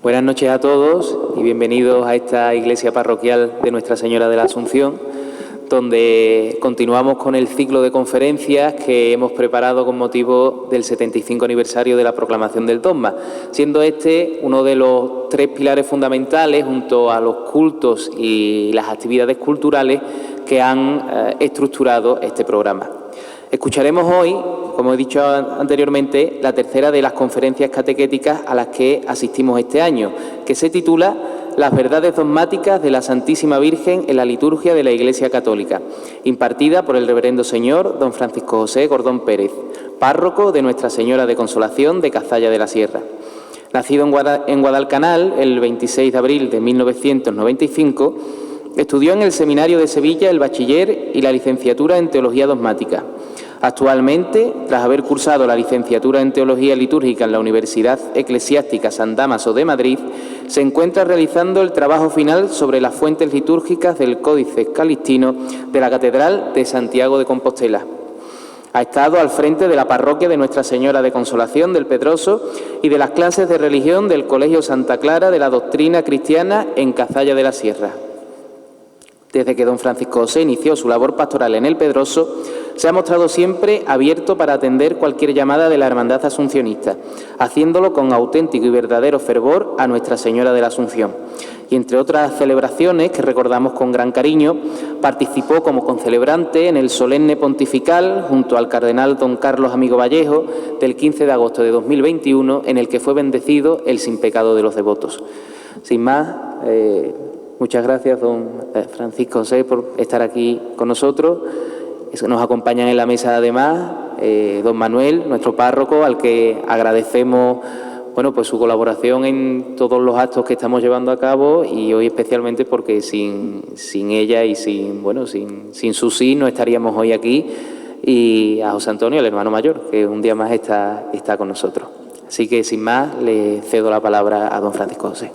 Buenas noches a todos y bienvenidos a esta iglesia parroquial de Nuestra Señora de la Asunción, donde continuamos con el ciclo de conferencias que hemos preparado con motivo del 75 aniversario de la proclamación del dogma, siendo este uno de los tres pilares fundamentales, junto a los cultos y las actividades culturales que han estructurado este programa. Escucharemos hoy, como he dicho anteriormente, la tercera de las conferencias catequéticas a las que asistimos este año, que se titula Las verdades dogmáticas de la Santísima Virgen en la liturgia de la Iglesia Católica, impartida por el Reverendo Señor don Francisco José Gordón Pérez, párroco de Nuestra Señora de Consolación de Cazalla de la Sierra. Nacido en Guadalcanal el 26 de abril de 1995, estudió en el Seminario de Sevilla el bachiller y la licenciatura en Teología Dogmática. Actualmente, tras haber cursado la licenciatura en Teología Litúrgica en la Universidad Eclesiástica San Dámaso de Madrid, se encuentra realizando el trabajo final sobre las fuentes litúrgicas del Códice Calixtino de la Catedral de Santiago de Compostela. Ha estado al frente de la parroquia de Nuestra Señora de Consolación del Pedroso y de las clases de religión del Colegio Santa Clara de la Doctrina Cristiana en Cazalla de la Sierra. Desde que don Francisco José inició su labor pastoral en el Pedroso, se ha mostrado siempre abierto para atender cualquier llamada de la Hermandad Asuncionista, haciéndolo con auténtico y verdadero fervor a Nuestra Señora de la Asunción. Y entre otras celebraciones que recordamos con gran cariño, participó como concelebrante en el solemne pontifical junto al cardenal don Carlos Amigo Vallejo del 15 de agosto de 2021, en el que fue bendecido el sin pecado de los devotos. Sin más, muchas gracias, don Francisco José, por estar aquí con nosotros. Nos acompañan en la mesa, además, don Manuel, nuestro párroco, al que agradecemos pues su colaboración en todos los actos que estamos llevando a cabo, y hoy especialmente porque sin ella y sin su sí no estaríamos hoy aquí, y a José Antonio, el hermano mayor, que un día más está con nosotros. Así que, sin más, le cedo la palabra a don Francisco José.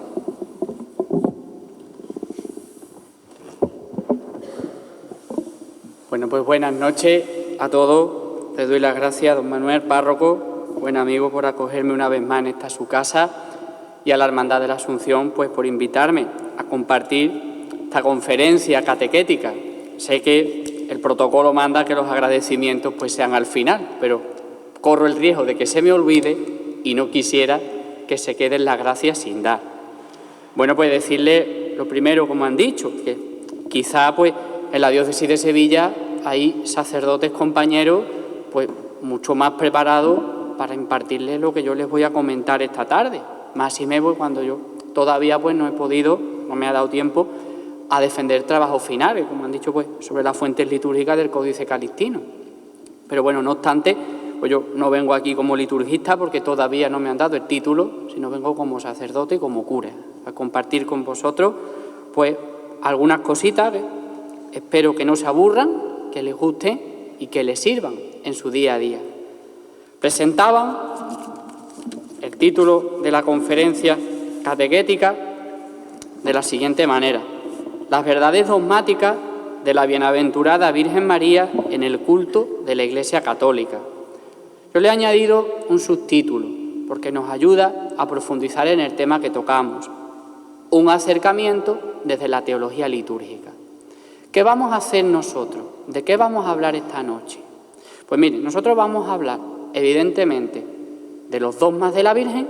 Bueno, pues buenas noches a todos. Les doy las gracias a don Manuel, párroco, buen amigo, por acogerme una vez más en esta su casa, y a la Hermandad de la Asunción pues por invitarme a compartir esta conferencia catequética. Sé que el protocolo manda que los agradecimientos pues sean al final, pero corro el riesgo de que se me olvide y no quisiera que se queden las gracias sin dar. Bueno, pues decirle lo primero, como han dicho, que quizá pues en la diócesis de Sevilla hay sacerdotes compañeros pues mucho más preparados para impartirles lo que yo les voy a comentar esta tarde. Más y menos cuando yo todavía pues no me ha dado tiempo a defender trabajos finales, como han dicho, pues sobre las fuentes litúrgicas del Códice Calixtino. Pero bueno, no obstante, pues yo no vengo aquí como liturgista porque todavía no me han dado el título, sino vengo como sacerdote y como cura, a compartir con vosotros pues algunas cositas que espero que no se aburran, que les gusten y que les sirvan en su día a día. Presentaban el título de la conferencia catequética de la siguiente manera: Las verdades dogmáticas de la bienaventurada Virgen María en el culto de la Iglesia Católica. Yo le he añadido un subtítulo porque nos ayuda a profundizar en el tema que tocamos: un acercamiento desde la teología litúrgica. ¿Qué vamos a hacer nosotros? ¿De qué vamos a hablar esta noche? Pues miren, nosotros vamos a hablar, evidentemente, de los dogmas de la Virgen,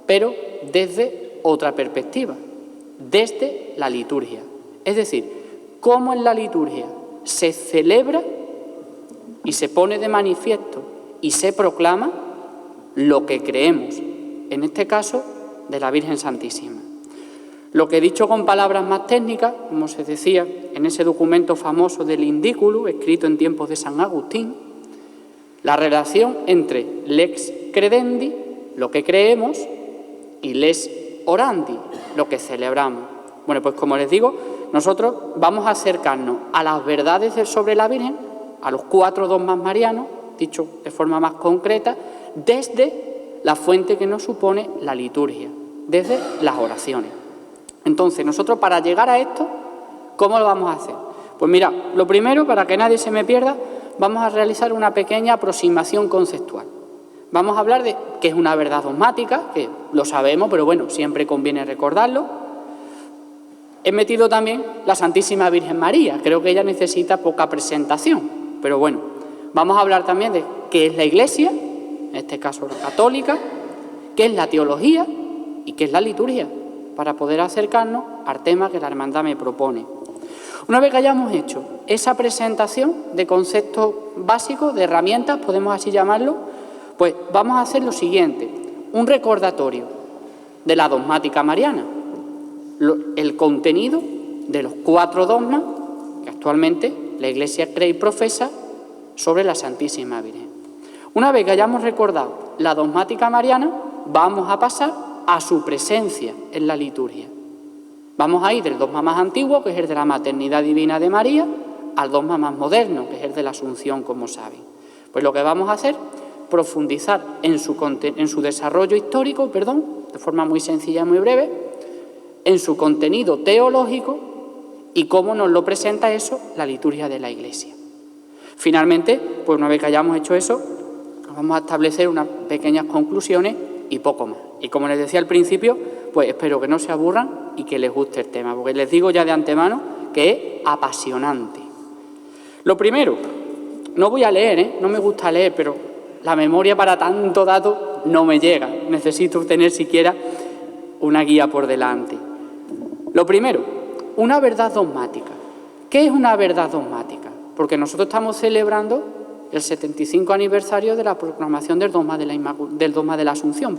pero desde otra perspectiva, desde la liturgia. Es decir, cómo en la liturgia se celebra y se pone de manifiesto y se proclama lo que creemos, en este caso, de la Virgen Santísima. Lo que he dicho con palabras más técnicas, como se decía en ese documento famoso del Indículo, escrito en tiempos de San Agustín, la relación entre lex credendi, lo que creemos, y lex orandi, lo que celebramos. Bueno, pues como les digo, nosotros vamos a acercarnos a las verdades sobre la Virgen, a los 4 dogmas marianos, dicho de forma más concreta, desde la fuente que nos supone la liturgia, desde las oraciones. Entonces, nosotros para llegar a esto, ¿cómo lo vamos a hacer? Pues mira, lo primero, para que nadie se me pierda, vamos a realizar una pequeña aproximación conceptual. Vamos a hablar de que es una verdad dogmática, que lo sabemos, pero bueno, siempre conviene recordarlo. He metido también la Santísima Virgen María, creo que ella necesita poca presentación, pero bueno, vamos a hablar también de qué es la Iglesia, en este caso la católica, qué es la teología y qué es la liturgia, para poder acercarnos al tema que la hermandad me propone. Una vez que hayamos hecho esa presentación de conceptos básicos, de herramientas, podemos así llamarlo, pues vamos a hacer lo siguiente, un recordatorio de la dogmática mariana, el contenido de los 4 dogmas que actualmente la Iglesia cree y profesa sobre la Santísima Virgen. Una vez que hayamos recordado la dogmática mariana, vamos a pasar a su presencia en la liturgia. Vamos a ir del dogma más antiguo, que es el de la maternidad divina de María, al dogma más moderno, que es el de la Asunción, como saben. Pues lo que vamos a hacer, profundizar en su desarrollo histórico, de forma muy sencilla y muy breve, en su contenido teológico y cómo nos lo presenta eso la liturgia de la Iglesia. Finalmente, pues una vez que hayamos hecho eso, vamos a establecer unas pequeñas conclusiones y poco más. Y como les decía al principio, pues espero que no se aburran y que les guste el tema, porque les digo ya de antemano que es apasionante. Lo primero, no voy a leer, no me gusta leer, pero la memoria para tanto dato no me llega. Necesito tener siquiera una guía por delante. Lo primero, una verdad dogmática. ¿Qué es una verdad dogmática? Porque nosotros estamos celebrando el 75 aniversario de la proclamación del dogma de la Asunción,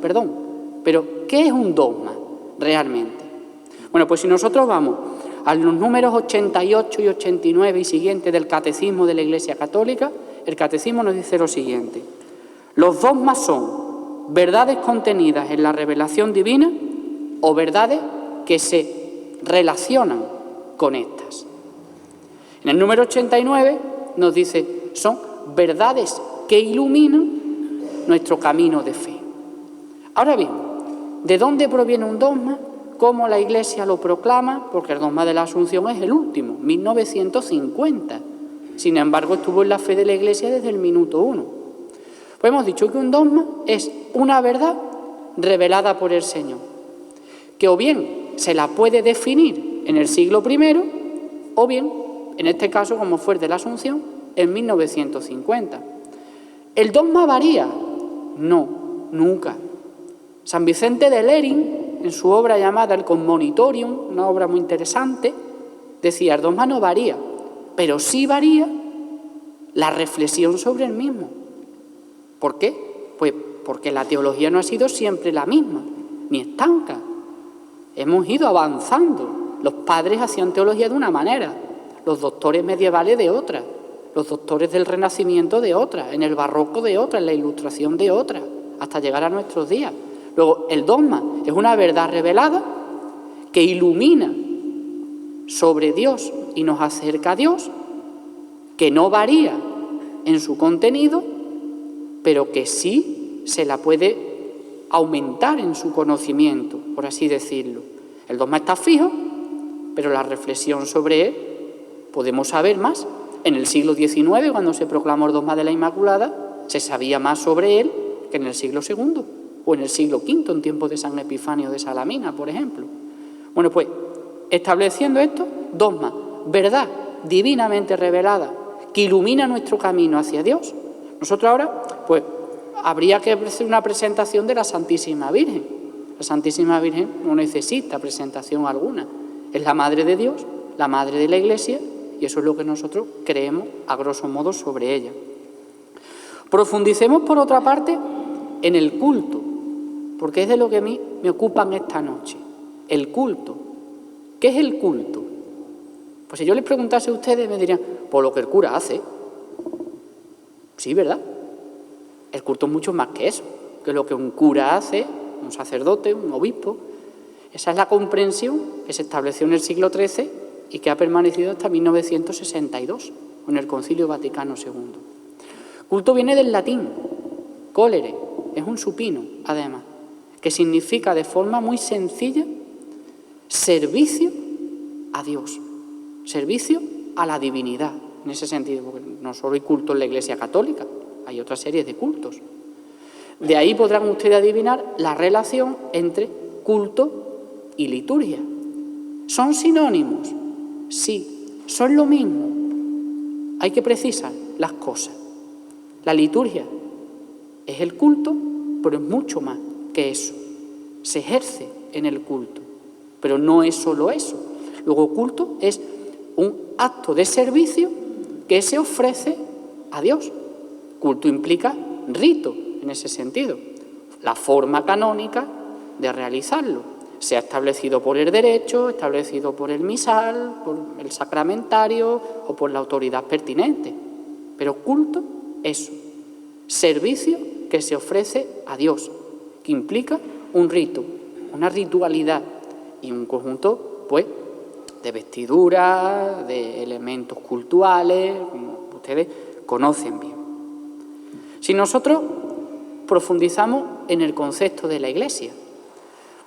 Pero, ¿qué es un dogma realmente? Bueno, pues si nosotros vamos a los números 88 y 89 y siguientes del Catecismo de la Iglesia Católica, el Catecismo nos dice lo siguiente: los dogmas son verdades contenidas en la revelación divina o verdades que se relacionan con estas. En el número 89 nos dice, son verdades que iluminan nuestro camino de fe. Ahora bien, ¿de dónde proviene un dogma? ¿Cómo la Iglesia lo proclama? Porque el dogma de la Asunción es el último, 1950. Sin embargo, estuvo en la fe de la Iglesia desde el minuto 1. Pues hemos dicho que un dogma es una verdad revelada por el Señor, que o bien se la puede definir en el siglo I, o bien, en este caso, como fue el de la Asunción, en 1950. ¿El dogma varía? No, nunca. San Vicente de Lering, en su obra llamada El Commonitorium, una obra muy interesante, decía, el dogma no varía, pero sí varía la reflexión sobre el mismo. ¿Por qué? Pues porque la teología no ha sido siempre la misma, ni estanca. Hemos ido avanzando. Los padres hacían teología de una manera, los doctores medievales de otra, los doctores del Renacimiento de otra, en el Barroco de otra, en la Ilustración de otra, hasta llegar a nuestros días. Luego, el dogma es una verdad revelada que ilumina sobre Dios y nos acerca a Dios, que no varía en su contenido, pero que sí se la puede aumentar en su conocimiento, por así decirlo. El dogma está fijo, pero la reflexión sobre él podemos saber más. En el siglo XIX, cuando se proclamó el dogma de la Inmaculada, se sabía más sobre él que en el siglo II o en el siglo V, en tiempos de San Epifanio de Salamina, por ejemplo. Bueno, pues, estableciendo esto, dogma, verdad divinamente revelada, que ilumina nuestro camino hacia Dios. Nosotros ahora, pues, habría que hacer una presentación de la Santísima Virgen. La Santísima Virgen no necesita presentación alguna. Es la Madre de Dios, la Madre de la Iglesia, y eso es lo que nosotros creemos, a grosso modo, sobre ella. Profundicemos, por otra parte, en el culto, porque es de lo que a mí me ocupan esta noche. El culto. ¿Qué es el culto? Pues si yo les preguntase a ustedes, me dirían, pues lo que el cura hace. Sí, ¿verdad? El culto es mucho más que eso, que lo que un cura hace, un sacerdote, un obispo. Esa es la comprensión que se estableció en el siglo XIII y que ha permanecido hasta 1962, con el Concilio Vaticano II. Culto viene del latín, colere, es un supino, además, que significa de forma muy sencilla servicio a Dios, servicio a la divinidad, en ese sentido, porque no solo hay culto en la Iglesia Católica, hay otra serie de cultos. De ahí podrán ustedes adivinar la relación entre culto y liturgia. ¿Son sinónimos? Sí. ¿Son lo mismo? Hay que precisar las cosas. La liturgia es el culto, pero es mucho más que eso. Se ejerce en el culto, pero no es solo eso. Luego, culto es un acto de servicio que se ofrece a Dios. Culto implica rito, en ese sentido. La forma canónica de realizarlo. Se ha establecido por el derecho, establecido por el misal, por el sacramentario o por la autoridad pertinente. Pero culto, eso. Servicio que se ofrece a Dios, que implica un rito, una ritualidad y un conjunto, pues, de vestiduras, de elementos cultuales, como ustedes conocen bien. Si nosotros profundizamos en el concepto de la Iglesia,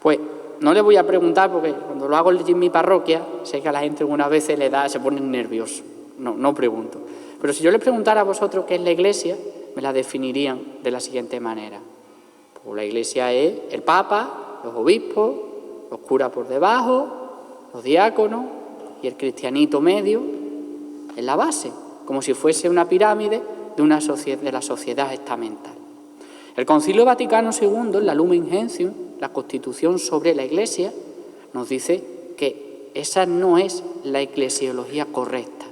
pues no le voy a preguntar, porque cuando lo hago en mi parroquia, sé que a la gente algunas veces se ponen nerviosos, no pregunto. Pero si yo les preguntara a vosotros qué es la Iglesia, me la definirían de la siguiente manera. Pues la Iglesia es el Papa, los obispos, los curas por debajo, los diáconos y el cristianito medio en la base, como si fuese una pirámide de la sociedad estamental. El Concilio Vaticano II, en la Lumen Gentium, la Constitución sobre la Iglesia, nos dice que esa no es la eclesiología correcta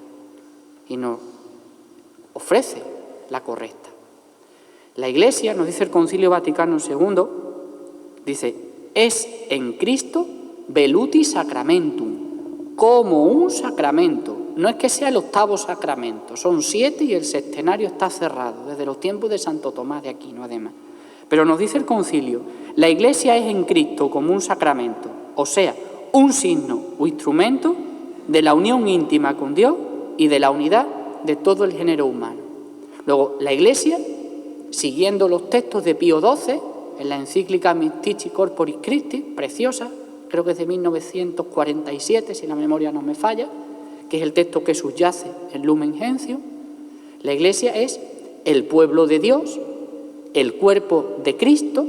y nos ofrece la correcta. La Iglesia, nos dice el Concilio Vaticano II, dice, es en Cristo veluti sacramentum, como un sacramento. No es que sea el octavo sacramento, son 7 y el sextenario está cerrado, desde los tiempos de Santo Tomás de Aquino, además. Pero nos dice el concilio, la Iglesia es en Cristo como un sacramento, o sea, un signo o instrumento de la unión íntima con Dios y de la unidad de todo el género humano. Luego, la Iglesia, siguiendo los textos de Pío XII, en la encíclica Mystici Corporis Christi, preciosa, creo que es de 1947, si la memoria no me falla, que es el texto que subyace en Lumen Gentium, la Iglesia es el pueblo de Dios, el cuerpo de Cristo,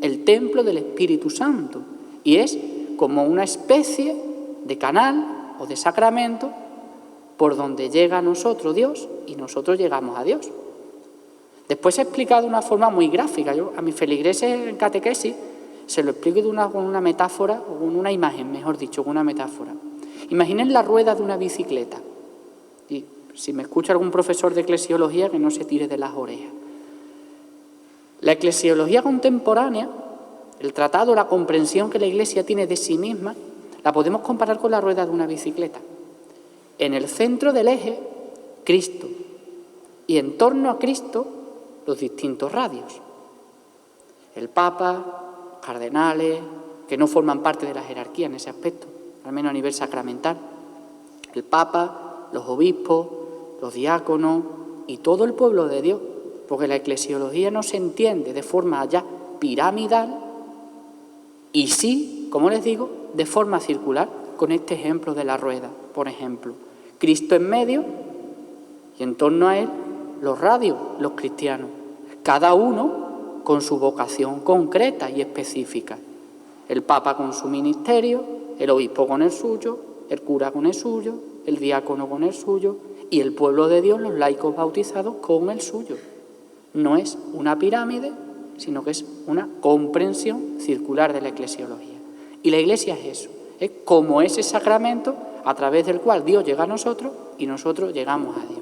el templo del Espíritu Santo, y es como una especie de canal o de sacramento por donde llega a nosotros Dios y nosotros llegamos a Dios. Después se explica de una forma muy gráfica. Yo a mis feligreses en catequesis se lo explico con una metáfora, o con una imagen, mejor dicho, con una metáfora. Imaginen la rueda de una bicicleta. Y si me escucha algún profesor de eclesiología, que no se tire de las orejas. La eclesiología contemporánea, el tratado, la comprensión que la Iglesia tiene de sí misma, la podemos comparar con la rueda de una bicicleta. En el centro del eje, Cristo. Y en torno a Cristo, los distintos radios. El Papa, cardenales, que no forman parte de la jerarquía en ese aspecto, al menos a nivel sacramental. El Papa, los obispos, los diáconos y todo el pueblo de Dios, porque la eclesiología no se entiende de forma ya piramidal y sí, como les digo, de forma circular, con este ejemplo de la rueda, por ejemplo. Cristo en medio y en torno a él los radios, los cristianos, cada uno con su vocación concreta y específica. El Papa con su ministerio, el obispo con el suyo, el cura con el suyo, el diácono con el suyo y el pueblo de Dios, los laicos bautizados, con el suyo. No es una pirámide, sino que es una comprensión circular de la eclesiología. Y la Iglesia es eso, es como ese sacramento a través del cual Dios llega a nosotros y nosotros llegamos a Dios.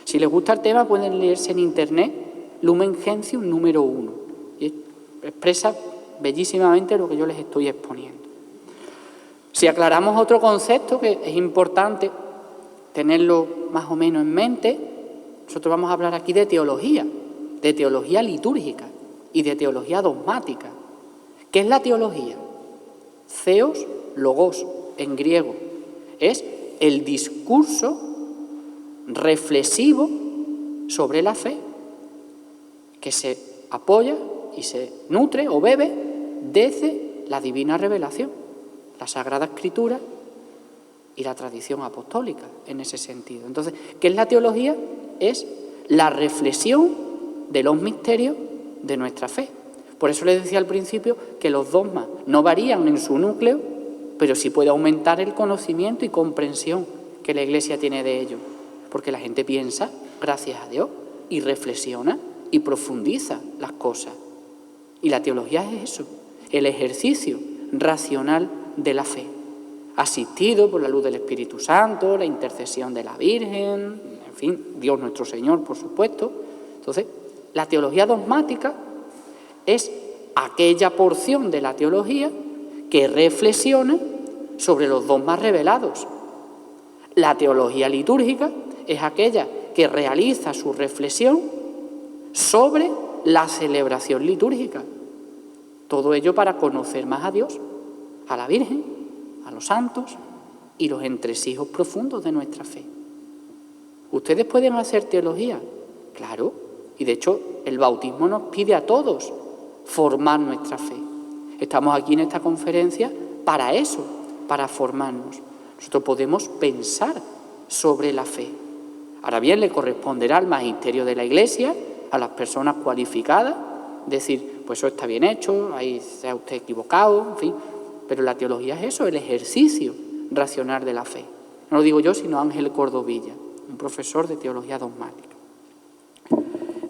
Si les gusta el tema, pueden leerse en internet Lumen Gentium número 1. Y expresa bellísimamente lo que yo les estoy exponiendo. Si aclaramos otro concepto que es importante tenerlo más o menos en mente, nosotros vamos a hablar aquí de teología litúrgica y de teología dogmática. ¿Qué es la teología? Theos, logos, en griego. Es el discurso reflexivo sobre la fe que se apoya y se nutre o bebe desde la divina revelación, la Sagrada Escritura y la tradición apostólica en ese sentido. Entonces, ¿qué es la teología? Es la reflexión de los misterios de nuestra fe. Por eso les decía al principio que los dogmas no varían en su núcleo, pero sí puede aumentar el conocimiento y comprensión que la Iglesia tiene de ellos. Porque la gente piensa, gracias a Dios, y reflexiona y profundiza las cosas. Y la teología es eso, el ejercicio racional de la fe, asistido por la luz del Espíritu Santo, la intercesión de la Virgen, en fin, Dios nuestro Señor, por supuesto. Entonces, la teología dogmática es aquella porción de la teología que reflexiona sobre los dogmas revelados. La teología litúrgica es aquella que realiza su reflexión sobre la celebración litúrgica. Todo ello para conocer más a Dios, a la Virgen, a los santos y los entresijos profundos de nuestra fe. ¿Ustedes pueden hacer teología? Claro, y de hecho el bautismo nos pide a todos formar nuestra fe. Estamos aquí en esta conferencia para eso, para formarnos. Nosotros podemos pensar sobre la fe. Ahora bien, le corresponderá al magisterio de la Iglesia, a las personas cualificadas, decir, pues eso está bien hecho, ahí se ha usted equivocado, en fin. Pero la teología es eso, el ejercicio racional de la fe. No lo digo yo, sino Ángel Cordovilla, un profesor de teología dogmática.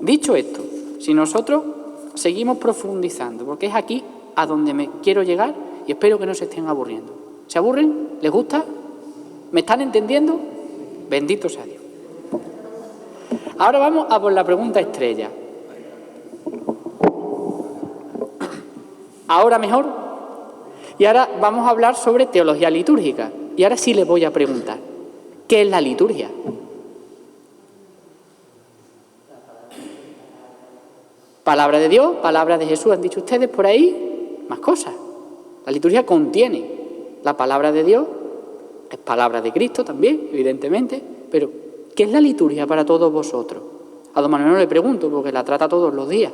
Dicho esto, si nosotros seguimos profundizando, porque es aquí a donde me quiero llegar y espero que no se estén aburriendo. ¿Se aburren? ¿Les gusta? ¿Me están entendiendo? Bendito sea Dios. Ahora vamos a por la pregunta estrella. ¿Ahora mejor? Y ahora vamos a hablar sobre teología litúrgica. Y ahora sí les voy a preguntar, ¿qué es la liturgia? Palabra de Dios, palabra de Jesús, han dicho ustedes por ahí, más cosas. La liturgia contiene la palabra de Dios, es palabra de Cristo también, evidentemente, pero ¿qué es la liturgia para todos vosotros? A don Manuel no le pregunto, porque la trata todos los días.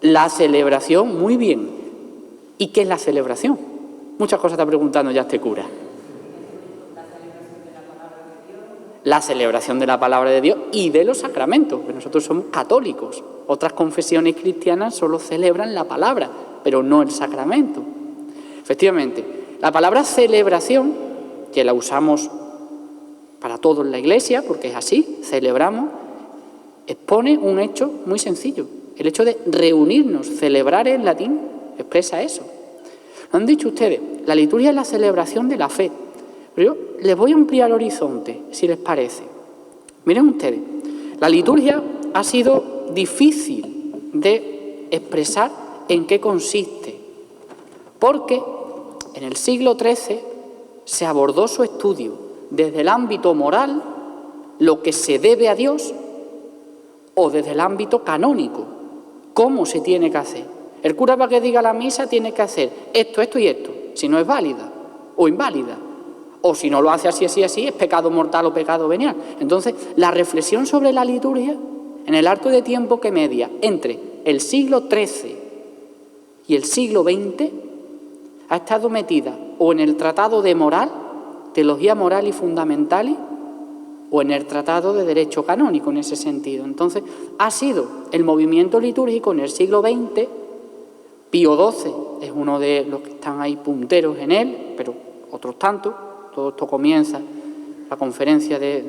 La celebración, muy bien. ¿Y qué es la celebración? Muchas cosas está preguntando ya este cura. La celebración de la palabra de Dios y de los sacramentos, porque nosotros somos católicos. Otras confesiones cristianas solo celebran la palabra, pero no el sacramento. Efectivamente, la palabra celebración, que la usamos para todo en la Iglesia, porque es así, celebramos, expone un hecho muy sencillo. El hecho de reunirnos, celebrar en latín, expresa eso. Lo han dicho ustedes, la liturgia es la celebración de la fe. Pero yo les voy a ampliar el horizonte, si les parece. Miren ustedes, la liturgia ha sido difícil de expresar en qué consiste, porque en el siglo XIII se abordó su estudio desde el ámbito moral, lo que se debe a Dios, o desde el ámbito canónico, cómo se tiene que hacer. El cura, para que diga la misa, tiene que hacer esto, esto y esto, si no es válida o inválida. O si no lo hace así, así, así, es pecado mortal o pecado venial. Entonces, la reflexión sobre la liturgia, en el arco de tiempo que media entre el siglo XIII y el siglo XX, ha estado metida o en el Tratado de Moral, Teología Moral y Fundamentales, o en el Tratado de Derecho Canónico, en ese sentido. Entonces, ha sido el movimiento litúrgico en el siglo XX, Pío XII es uno de los que están ahí punteros en él, pero otros tantos. Todo esto comienza la conferencia del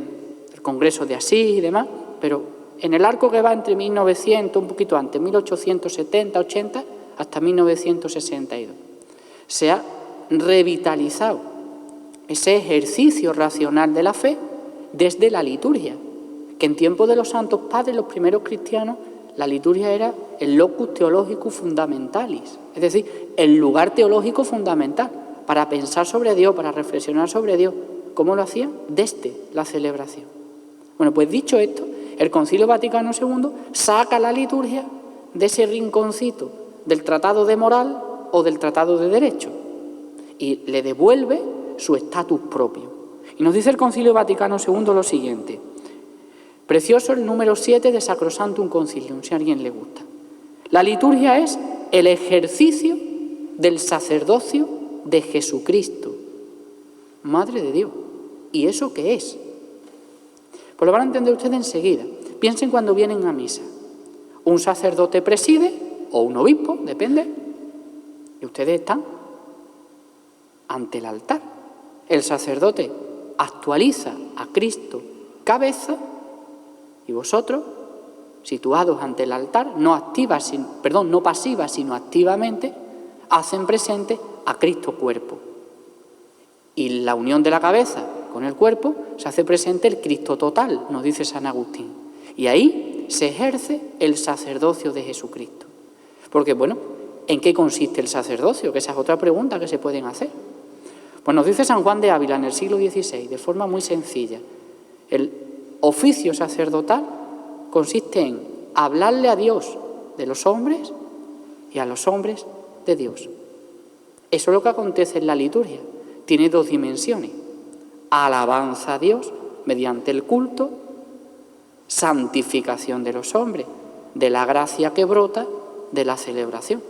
Congreso de Asís y demás, pero en el arco que va entre 1900, un poquito antes, 1870, 80, hasta 1962, se ha revitalizado ese ejercicio racional de la fe desde la liturgia, que en tiempos de los santos padres, los primeros cristianos, la liturgia era el locus theologicus fundamentalis, es decir, el lugar teológico fundamental, para pensar sobre Dios, para reflexionar sobre Dios. ¿Cómo lo hacían? Desde la celebración. Bueno, pues dicho esto, el Concilio Vaticano II saca la liturgia de ese rinconcito del Tratado de Moral o del Tratado de Derecho y le devuelve su estatus propio. Y nos dice el Concilio Vaticano II lo siguiente. Precioso el número 7 de Sacrosanctum Concilium, si a alguien le gusta. La liturgia es el ejercicio del sacerdocio de Jesucristo, Madre de Dios. ¿Y eso qué es? Pues lo van a entender ustedes enseguida. piensen cuando vienen a misa. Un sacerdote preside, o un obispo, depende, y ustedes están ante el altar. El sacerdote actualiza a Cristo cabeza y vosotros, situados ante el altar, no pasiva, sino activamente, hacen presente a Cristo cuerpo. Y la unión de la cabeza con el cuerpo se hace presente el Cristo total, nos dice San Agustín. Y ahí se ejerce el sacerdocio de Jesucristo. Porque, bueno, ¿en qué consiste el sacerdocio? Que esa es otra pregunta que se pueden hacer. Pues nos dice San Juan de Ávila en el siglo XVI, de forma muy sencilla. El oficio sacerdotal consiste en hablarle a Dios de los hombres y a los hombres de Dios. Eso es lo que acontece en la liturgia. Tiene dos dimensiones. Alabanza a Dios mediante el culto, santificación de los hombres, de la gracia que brota de la celebración.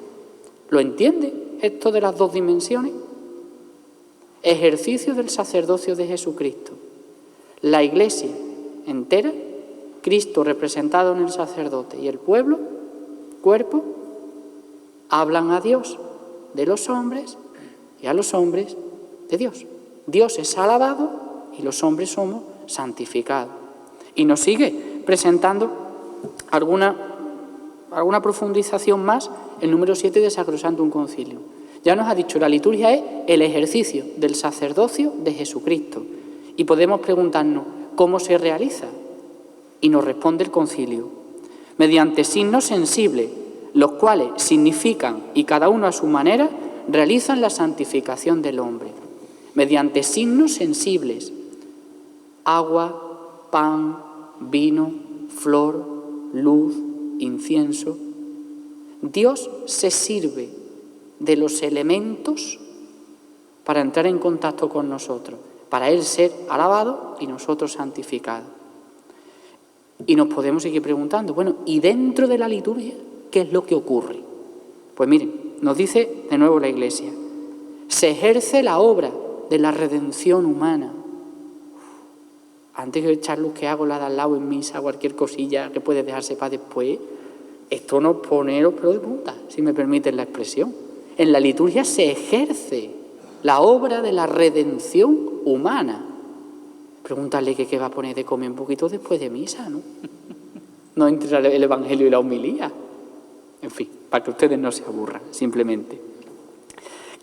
¿Lo entiende esto de las dos dimensiones? Ejercicio del sacerdocio de Jesucristo. La Iglesia entera, Cristo representado en el sacerdote y el pueblo, cuerpo, hablan a Dios de los hombres y a los hombres de Dios. Dios es alabado y los hombres somos santificados. Y nos sigue presentando alguna profundización más el número 7 de Sacrosantum Concilium. Ya nos ha dicho, la liturgia es el ejercicio del sacerdocio de Jesucristo. Y podemos preguntarnos, ¿cómo se realiza? Y nos responde el concilio. Mediante signos sensibles, los cuales significan, y cada uno a su manera, realizan la santificación del hombre. Mediante signos sensibles, agua, pan, vino, flor, luz, incienso. Dios se sirve de los elementos para entrar en contacto con nosotros, para Él ser alabado y nosotros santificados. Y nos podemos seguir preguntando, bueno, ¿y dentro de la liturgia qué es lo que ocurre? Pues miren, nos dice de nuevo la Iglesia, se ejerce la obra de la redención humana. Antes de echar luz que hago la de al lado en misa, cualquier cosilla que puede dejarse para después, esto nos pone los pelos de punta, si me permiten la expresión. En la liturgia se ejerce la obra de la redención humana. Pregúntale qué va a poner de comer un poquito después de misa, ¿no? No entre el Evangelio y la homilía. En fin, para que ustedes no se aburran, simplemente.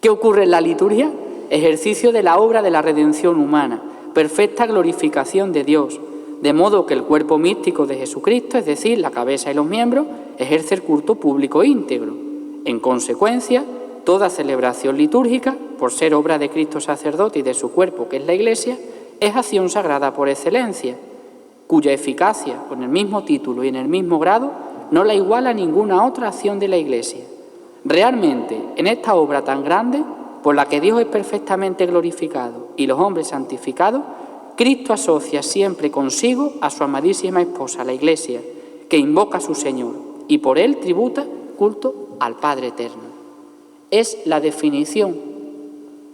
¿Qué ocurre en la liturgia? Ejercicio de la obra de la redención humana, perfecta glorificación de Dios, de modo que el cuerpo místico de Jesucristo, es decir, la cabeza y los miembros, ejerce el culto público íntegro. En consecuencia, toda celebración litúrgica, por ser obra de Cristo sacerdote y de su cuerpo, que es la Iglesia, es acción sagrada por excelencia, cuya eficacia, con el mismo título y en el mismo grado, no la iguala ninguna otra acción de la Iglesia. Realmente, en esta obra tan grande, por la que Dios es perfectamente glorificado y los hombres santificados, Cristo asocia siempre consigo a su amadísima esposa, la Iglesia, que invoca a su Señor y por él tributa culto al Padre Eterno. Es la definición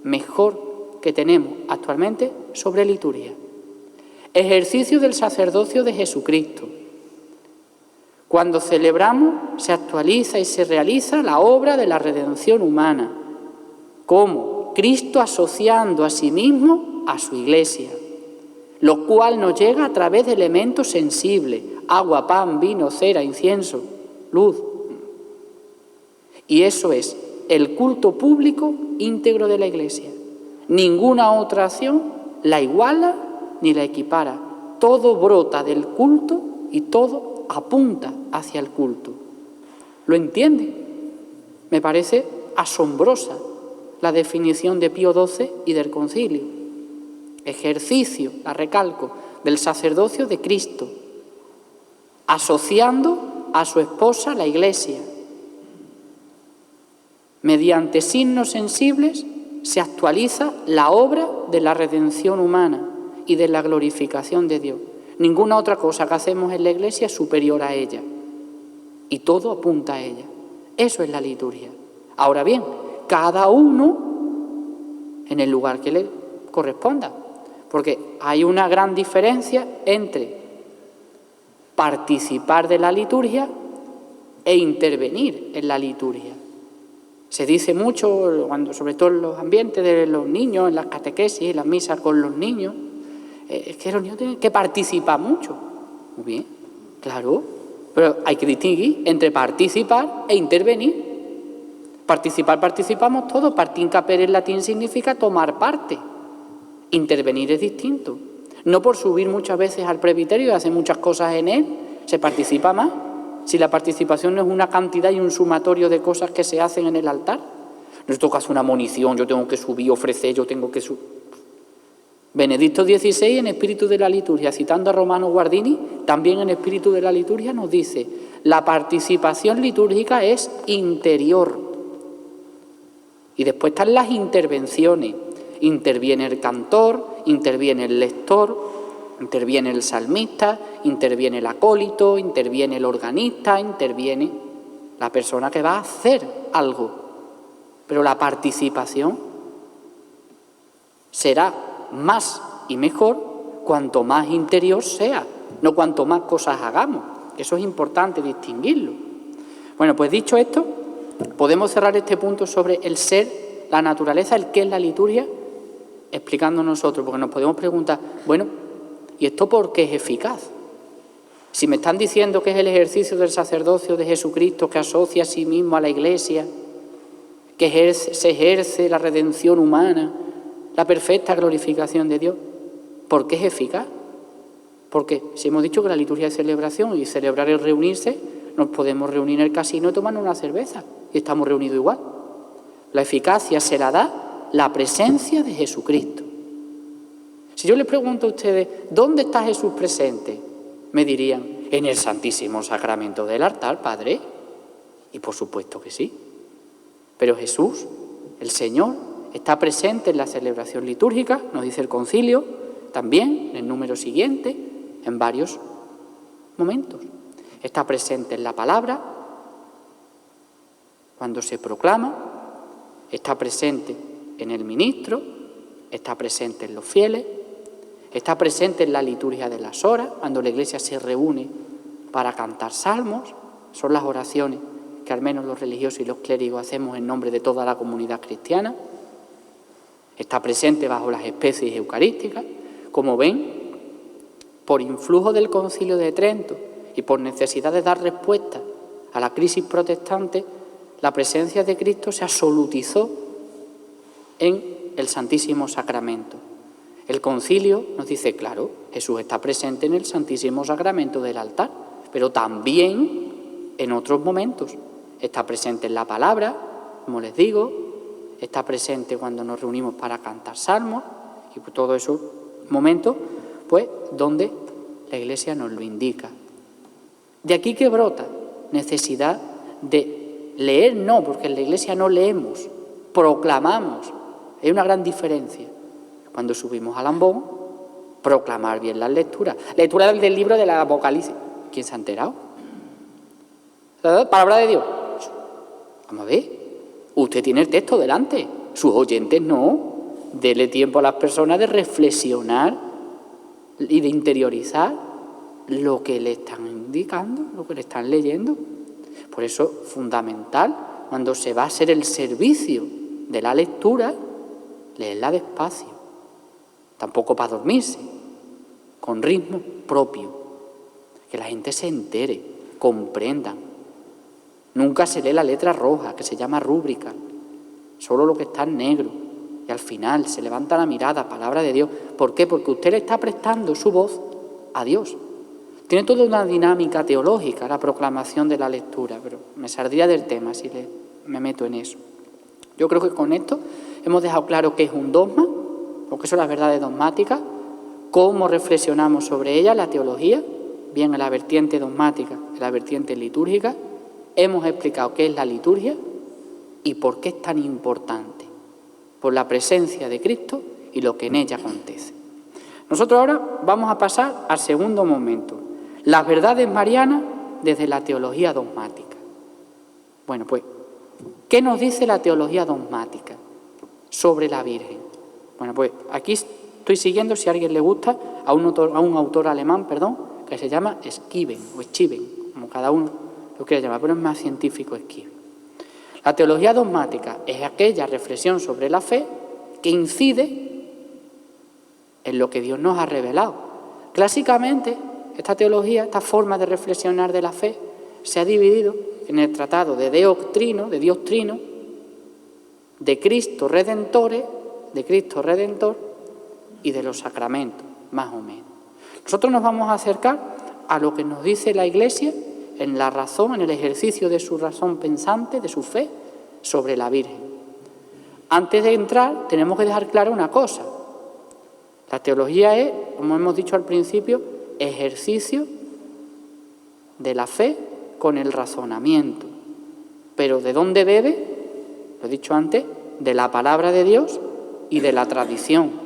mejor que tenemos actualmente sobre liturgia. Ejercicio del sacerdocio de Jesucristo. Cuando celebramos, se actualiza y se realiza la obra de la redención humana, como Cristo asociando a sí mismo a su Iglesia, lo cual nos llega a través de elementos sensibles, agua, pan, vino, cera, incienso, luz. Y eso es el culto público íntegro de la Iglesia. Ninguna otra acción la iguala ni la equipara. Todo brota del culto y todo apunta hacia el culto. ¿Lo entiende? Me parece asombrosa la definición de Pío XII y del Concilio. Ejercicio, la recalco, del sacerdocio de Cristo, asociando a su esposa la Iglesia. Mediante signos sensibles se actualiza la obra de la redención humana y de la glorificación de Dios. Ninguna otra cosa que hacemos en la Iglesia es superior a ella. Y todo apunta a ella. Eso es la liturgia. Ahora bien, cada uno en el lugar que le corresponda. Porque hay una gran diferencia entre participar de la liturgia e intervenir en la liturgia. Se dice mucho, sobre todo en los ambientes de los niños, en las catequesis, en las misas con los niños, es que los niños tienen que participar mucho. Muy bien, claro, pero hay que distinguir entre participar e intervenir. Participar, participamos todos. Partim capere en latín significa tomar parte. Intervenir es distinto. No por subir muchas veces al presbiterio y hacer muchas cosas en él, se participa más. Si la participación no es una cantidad y un sumatorio de cosas que se hacen en el altar. No toca hacer una munición, yo tengo que subir, ofrecer, yo tengo que subir. Benedicto XVI, en Espíritu de la Liturgia, citando a Romano Guardini, también en Espíritu de la Liturgia nos dice: la participación litúrgica es interior. Y después están las intervenciones. Interviene el cantor, interviene el lector, interviene el salmista, interviene el acólito, interviene el organista, interviene la persona que va a hacer algo. Pero la participación será más y mejor cuanto más interior sea, no cuanto más cosas hagamos. Eso es importante distinguirlo. Bueno, pues dicho esto, podemos cerrar este punto sobre el ser, la naturaleza, el qué es la liturgia, explicando nosotros, porque nos podemos preguntar, bueno, ¿y esto por qué es eficaz? Si me están diciendo que es el ejercicio del sacerdocio de Jesucristo que asocia a sí mismo a la Iglesia, que se ejerce la redención humana, la perfecta glorificación de Dios, ¿por qué es eficaz? Porque si hemos dicho que la liturgia es celebración y celebrar es reunirse, nos podemos reunir en el casino y tomar una cerveza y estamos reunidos igual. La eficacia se la da la presencia de Jesucristo. Si yo les pregunto a ustedes, ¿dónde está Jesús presente? Me dirían, en el Santísimo Sacramento del altar, Padre. Y por supuesto que sí. Pero Jesús, el Señor, está presente en la celebración litúrgica, nos dice el concilio, también en el número siguiente, en varios momentos. Está presente en la palabra, cuando se proclama, está presente en el ministro, está presente en los fieles, está presente en la liturgia de las horas, cuando la Iglesia se reúne para cantar salmos, son las oraciones que al menos los religiosos y los clérigos hacemos en nombre de toda la comunidad cristiana. Está presente bajo las especies eucarísticas. Como ven, por influjo del Concilio de Trento y por necesidad de dar respuesta a la crisis protestante, la presencia de Cristo se absolutizó en el Santísimo Sacramento. El Concilio nos dice, claro, Jesús está presente en el Santísimo Sacramento del altar, pero también en otros momentos. Está presente en la palabra, como les digo, está presente cuando nos reunimos para cantar salmos y todos esos momentos, pues, donde la Iglesia nos lo indica. De aquí que brota necesidad de leer, no, porque en la Iglesia no leemos, proclamamos. Hay una gran diferencia. Cuando subimos al ambón, proclamar bien las lecturas. Lectura del libro del Apocalipsis. ¿Quién se ha enterado? Palabra de Dios. Vamos a ver. Usted tiene el texto delante. Sus oyentes no. Dele tiempo a las personas de reflexionar y de interiorizar lo que le están indicando, lo que le están leyendo. Por eso, fundamental, cuando se va a hacer el servicio de la lectura, leerla despacio. Tampoco para dormirse, con ritmo propio. Que la gente se entere, comprendan. Nunca se lee la letra roja, que se llama rúbrica. Solo lo que está en negro. Y al final se levanta la mirada, palabra de Dios. ¿Por qué? Porque usted le está prestando su voz a Dios. Tiene toda una dinámica teológica la proclamación de la lectura, pero me saldría del tema si me meto en eso. Yo creo que con esto hemos dejado claro qué es un dogma, lo que son las verdades dogmáticas, cómo reflexionamos sobre ellas, la teología, bien en la vertiente dogmática, en la vertiente litúrgica. Hemos explicado qué es la liturgia y por qué es tan importante, por la presencia de Cristo y lo que en ella acontece. Nosotros ahora vamos a pasar al segundo momento, las verdades marianas desde la teología dogmática. Bueno, pues, ¿qué nos dice la teología dogmática sobre la Virgen? Bueno, pues aquí estoy siguiendo, si a alguien le gusta, a un autor alemán, que que se llama Schiven o Schiven, como cada uno lo quiera llamar, pero es más científico Schiven. La teología dogmática es aquella reflexión sobre la fe que incide en lo que Dios nos ha revelado. Clásicamente, esta teología, esta forma de reflexionar de la fe, se ha dividido en el tratado de Dios Trino, de Cristo Redentor y de los sacramentos, más o menos. Nosotros nos vamos a acercar a lo que nos dice la Iglesia en la razón, en el ejercicio de su razón pensante, de su fe, sobre la Virgen. Antes de entrar, tenemos que dejar claro una cosa. La teología es, como hemos dicho al principio, ejercicio de la fe con el razonamiento. Pero ¿de dónde bebe? Lo he dicho antes, de la palabra de Dios y de la tradición.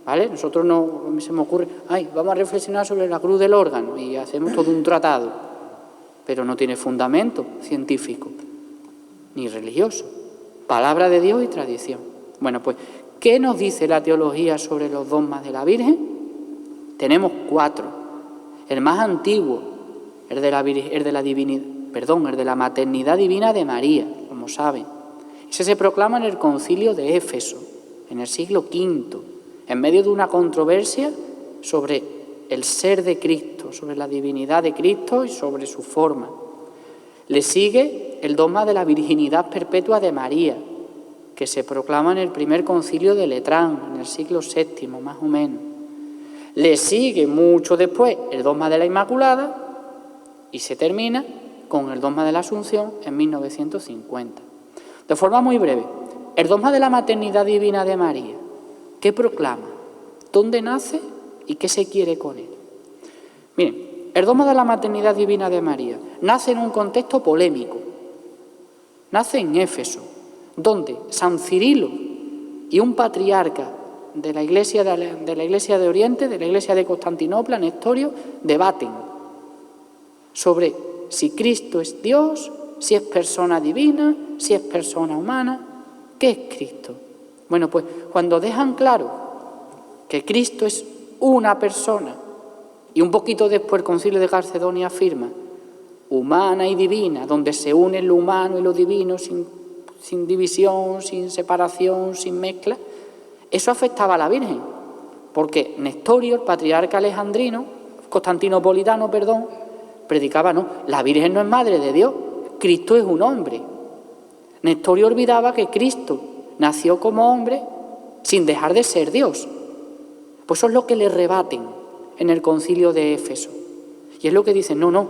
¿Vale? Nosotros no se me ocurre, vamos a reflexionar sobre la cruz del órgano y hacemos todo un tratado, pero no tiene fundamento científico ni religioso. Palabra de Dios y tradición. Bueno, pues, ¿qué nos dice la teología sobre los dogmas de la Virgen? Tenemos 4. El más antiguo, el de la maternidad divina de María, como saben. Ese se proclama en el Concilio de Éfeso, en el siglo V, en medio de una controversia sobre el ser de Cristo, sobre la divinidad de Cristo y sobre su forma. Le sigue el dogma de la virginidad perpetua de María, que se proclama en el primer concilio de Letrán, en el siglo VII, más o menos. Le sigue mucho después el dogma de la Inmaculada y se termina con el dogma de la Asunción en 1950. De forma muy breve, el dogma de la maternidad divina de María, ¿qué proclama? ¿Dónde nace y qué se quiere con él? Miren, el dogma de la maternidad divina de María nace en un contexto polémico. Nace en Éfeso, donde San Cirilo y un patriarca de la Iglesia de Oriente, de la Iglesia de Constantinopla, Nestorio, debaten sobre si Cristo es Dios, si es persona divina, si es persona humana. ¿Qué es Cristo? Bueno, pues cuando dejan claro que Cristo es una persona, y un poquito después el Concilio de Calcedonia afirma, humana y divina, donde se une lo humano y lo divino sin división, sin separación, sin mezcla, eso afectaba a la Virgen, porque Nestorio, el patriarca constantinopolitano, predicaba, no, la Virgen no es madre de Dios, Cristo es un hombre. Nestorio olvidaba que Cristo nació como hombre sin dejar de ser Dios. Pues eso es lo que le rebaten en el Concilio de Éfeso. Y es lo que dicen, no,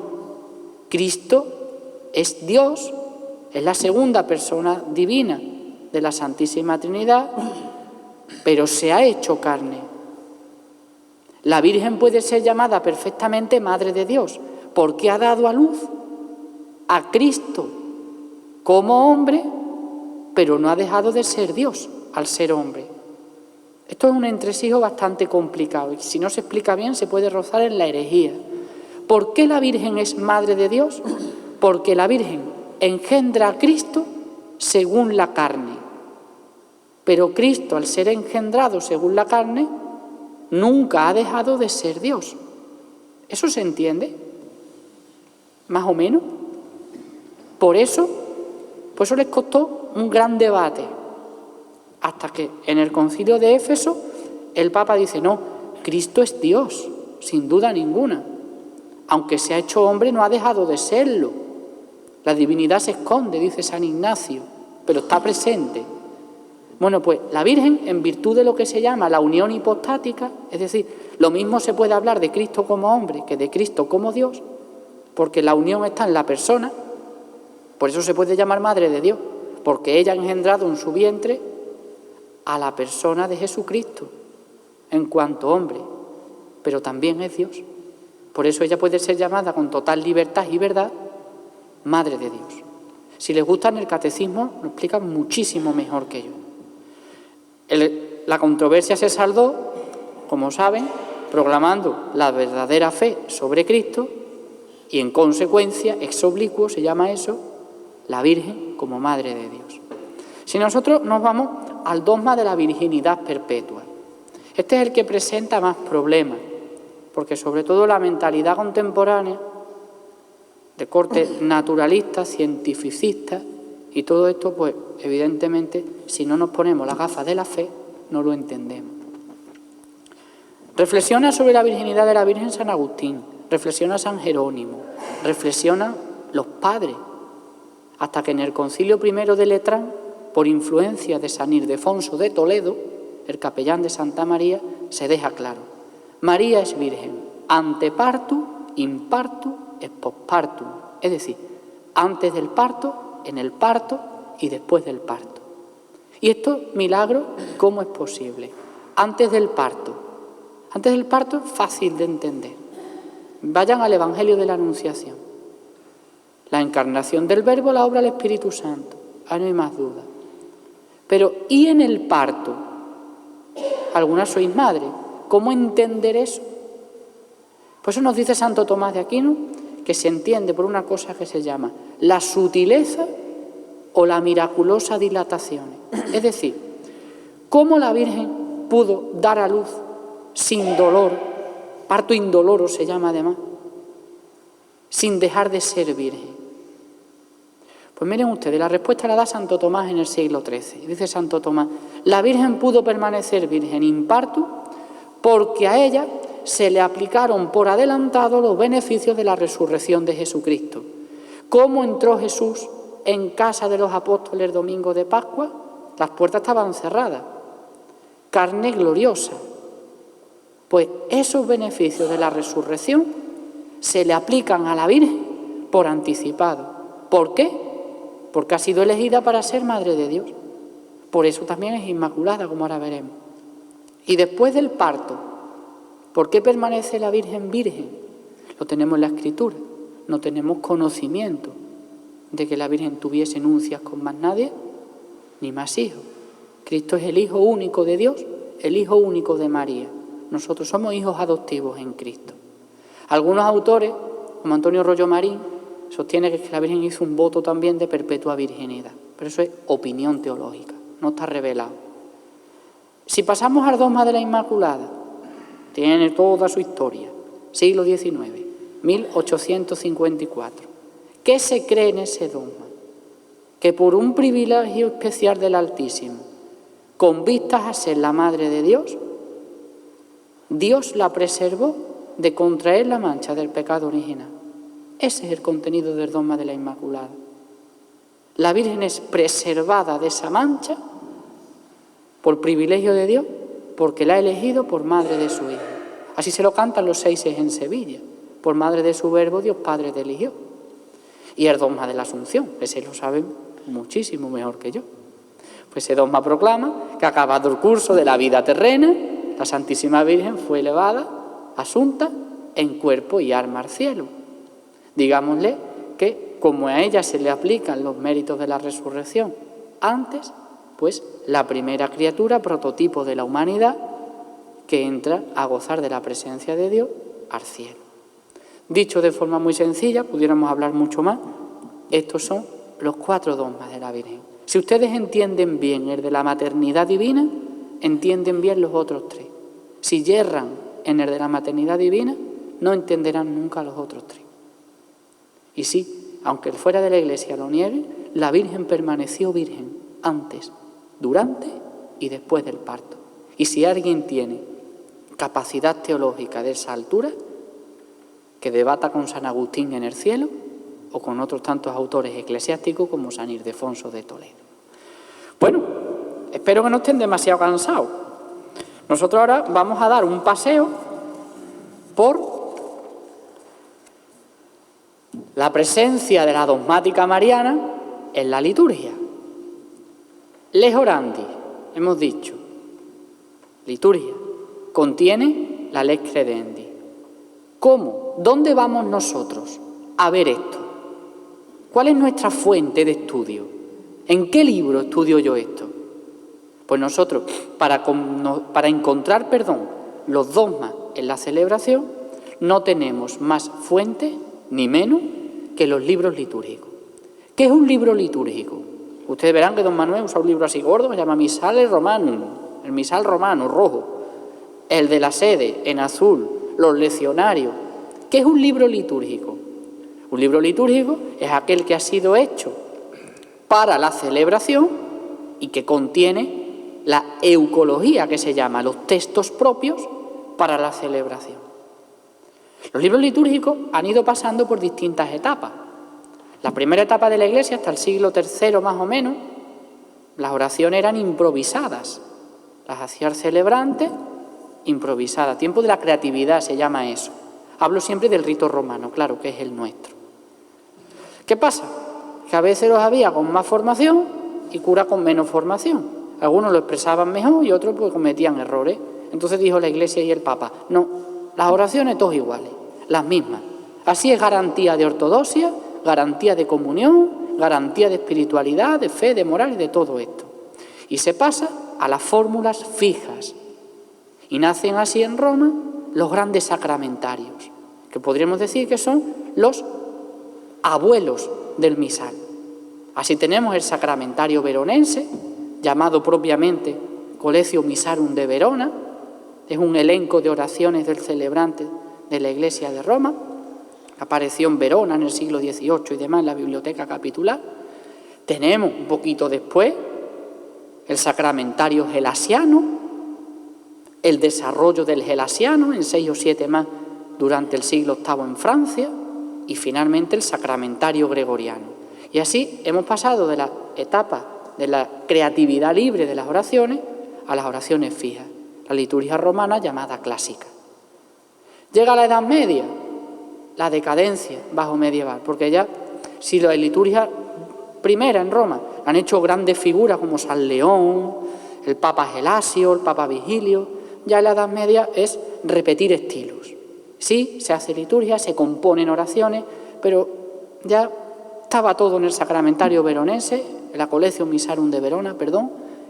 Cristo es Dios, es la segunda persona divina de la Santísima Trinidad, pero se ha hecho carne. La Virgen puede ser llamada perfectamente Madre de Dios, porque ha dado a luz a Cristo como hombre, pero no ha dejado de ser Dios al ser hombre. Esto es un entresijo bastante complicado y si no se explica bien se puede rozar en la herejía. ¿Por qué la Virgen es Madre de Dios? Porque la Virgen engendra a Cristo según la carne. Pero Cristo, al ser engendrado según la carne, nunca ha dejado de ser Dios. ¿Eso se entiende? ¿Más o menos? Por eso les costó un gran debate. Hasta que en el Concilio de Éfeso el Papa dice, no, Cristo es Dios, sin duda ninguna. Aunque se ha hecho hombre, no ha dejado de serlo. La divinidad se esconde, dice San Ignacio, pero está presente. Bueno, pues la Virgen, en virtud de lo que se llama la unión hipostática, es decir, lo mismo se puede hablar de Cristo como hombre que de Cristo como Dios, porque la unión está en la persona, por eso se puede llamar Madre de Dios, porque ella ha engendrado en su vientre a la persona de Jesucristo en cuanto hombre, pero también es Dios. Por eso ella puede ser llamada con total libertad y verdad Madre de Dios. Si les gusta en el catecismo, lo explican muchísimo mejor que yo. La controversia se saldó, como saben, proclamando la verdadera fe sobre Cristo y en consecuencia, ex obliquo, se llama eso, la Virgen como Madre de Dios. Si nosotros nos vamos al dogma de la virginidad perpetua, este es el que presenta más problemas, porque sobre todo la mentalidad contemporánea, de corte naturalista, cientificista, y todo esto, pues evidentemente, si no nos ponemos las gafas de la fe, no lo entendemos. Reflexiona sobre la virginidad de la Virgen San Agustín, reflexiona San Jerónimo, reflexiona los padres, hasta que en el Concilio I de Letrán, por influencia de San Ildefonso de Toledo, el capellán de Santa María, se deja claro: María es virgen, ante partum, in partum, et post partum, es decir, antes del parto, en el parto y después del parto. Y esto, milagro, ¿cómo es posible? Antes del parto. Antes del parto es fácil de entender. Vayan al Evangelio de la Anunciación. La encarnación del Verbo, la obra del Espíritu Santo. Ahí no hay más duda. Pero, ¿y en el parto? Algunas sois madres. ¿Cómo entender eso? Por eso nos dice Santo Tomás de Aquino que se entiende por una cosa que se llama la sutileza o la miraculosa dilatación. Es decir, cómo la Virgen pudo dar a luz sin dolor, parto indoloro se llama además, sin dejar de ser virgen. Pues miren ustedes, la respuesta la da Santo Tomás en el siglo XIII. Dice Santo Tomás: la Virgen pudo permanecer virgen in partu porque a ella se le aplicaron por adelantado los beneficios de la resurrección de Jesucristo. ¿Cómo entró Jesús en casa de los apóstoles el domingo de Pascua? Las puertas estaban cerradas. Carne gloriosa. Pues esos beneficios de la resurrección se le aplican a la Virgen por anticipado. ¿Por qué? Porque ha sido elegida para ser Madre de Dios. Por eso también es inmaculada, como ahora veremos. Y después del parto, ¿por qué permanece la Virgen virgen? Lo tenemos en la Escritura. No tenemos conocimiento de que la Virgen tuviese nupcias con más nadie, ni más hijos. Cristo es el Hijo único de Dios, el Hijo único de María. Nosotros somos hijos adoptivos en Cristo. Algunos autores, como Antonio Rollo Marín, sostienen que la Virgen hizo un voto también de perpetua virginidad. Pero eso es opinión teológica, no está revelado. Si pasamos al dogma de la Inmaculada, tiene toda su historia, siglo XIX, 1854. ¿Qué se cree en ese dogma? Que por un privilegio especial del Altísimo, con vistas a ser la Madre de Dios, Dios la preservó de contraer la mancha del pecado original. Ese es el contenido del dogma de la Inmaculada. La Virgen es preservada de esa mancha por privilegio de Dios, porque la ha elegido por madre de su Hijo. Así se lo cantan los seises en Sevilla. Por madre de su Verbo, Dios Padre te eligió. Y el dogma de la Asunción, ese lo saben muchísimo mejor que yo. Pues ese dogma proclama que, acabado el curso de la vida terrena, la Santísima Virgen fue elevada, asunta, en cuerpo y alma al cielo. Digámosle que, como a ella se le aplican los méritos de la resurrección antes, pues la primera criatura, prototipo de la humanidad, que entra a gozar de la presencia de Dios al cielo. Dicho de forma muy sencilla, pudiéramos hablar mucho más, estos son los 4 dogmas de la Virgen. Si ustedes entienden bien el de la maternidad divina, entienden bien los otros 3. Si yerran en el de la maternidad divina, no entenderán nunca los otros 3. Y sí, aunque fuera de la Iglesia lo niegue, la Virgen permaneció virgen antes, durante y después del parto. Y si alguien tiene capacidad teológica de esa altura, que debata con San Agustín en el cielo o con otros tantos autores eclesiásticos como San Ildefonso de Toledo. Bueno, espero que no estén demasiado cansados. Nosotros ahora vamos a dar un paseo por la presencia de la dogmática mariana en la liturgia. Lex orandi, hemos dicho, liturgia, contiene la lex credendi. ¿Cómo? ¿Dónde vamos nosotros a ver esto? ¿Cuál es nuestra fuente de estudio? ¿En qué libro estudio yo esto? Pues nosotros, para encontrar, los dogmas en la celebración, no tenemos más fuente ni menos que los libros litúrgicos. ¿Qué es un libro litúrgico? Ustedes verán que don Manuel usa un libro así gordo que se llama Misale Romanum, el Misal Romano, rojo. El de la sede, en azul. los leccionarios. ¿Qué es un libro litúrgico? Un libro litúrgico es aquel que ha sido hecho para la celebración y que contiene la eucología, que se llama, los textos propios para la celebración. Los libros litúrgicos han ido pasando por distintas etapas. La primera etapa de la Iglesia, hasta el siglo III más o menos, las oraciones eran improvisadas. Las hacía el celebrante, improvisadas. Tiempo de la creatividad se llama eso. Hablo siempre del rito romano, claro, que es el nuestro. ¿Qué pasa? Que a veces los había con más formación y curas con menos formación. Algunos lo expresaban mejor y otros pues cometían errores. Entonces dijo la Iglesia y el Papa, no, las oraciones todas iguales, las mismas. Así es garantía de ortodoxia, garantía de comunión, garantía de espiritualidad, de fe, de moral y de todo esto. Y se pasa a las fórmulas fijas. Y nacen así en Roma los grandes sacramentarios, que podríamos decir que son los abuelos del misal. Así tenemos el sacramentario veronense, llamado propiamente Collectio Misarum de Verona, es un elenco de oraciones del celebrante de la Iglesia de Roma, apareció en Verona en el siglo XVIII y demás en la Biblioteca Capitular. Tenemos un poquito después el sacramentario gelasiano, el desarrollo del gelasiano en 6 o 7 más durante el siglo VIII en Francia y finalmente el sacramentario gregoriano. Y así hemos pasado de la etapa de la creatividad libre de las oraciones a las oraciones fijas, la liturgia romana llamada clásica. Llega la Edad Media, la decadencia bajo medieval, porque ya si la liturgia primera en Roma han hecho grandes figuras como San León, el Papa Gelasio, el Papa Vigilio, ya en la Edad Media es repetir estilos. Sí, se hace liturgia, se componen oraciones, pero ya estaba todo en el sacramentario veronense, en la Collectio Misarum de Verona,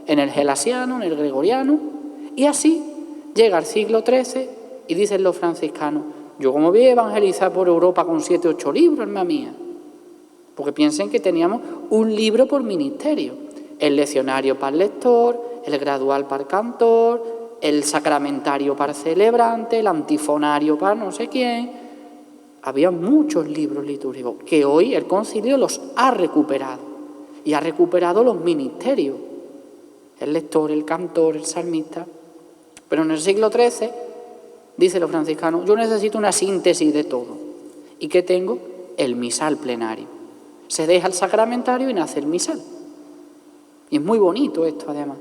en el gelasiano, en el gregoriano, y así llega el siglo XIII y dicen los franciscanos, yo como voy a evangelizar por Europa con 7 o 8 libros, hermana mía, porque piensen que teníamos un libro por ministerio, el leccionario para el lector, el gradual para el cantor, el sacramentario para el celebrante, el antifonario para no sé quién. Había muchos libros litúrgicos que hoy el concilio los ha recuperado y ha recuperado los ministerios, el lector, el cantor, el salmista. Pero en el siglo XIII, dicen los franciscanos, yo necesito una síntesis de todo. ¿Y qué tengo? El misal plenario. Se deja el sacramentario y nace el misal. Y es muy bonito esto además,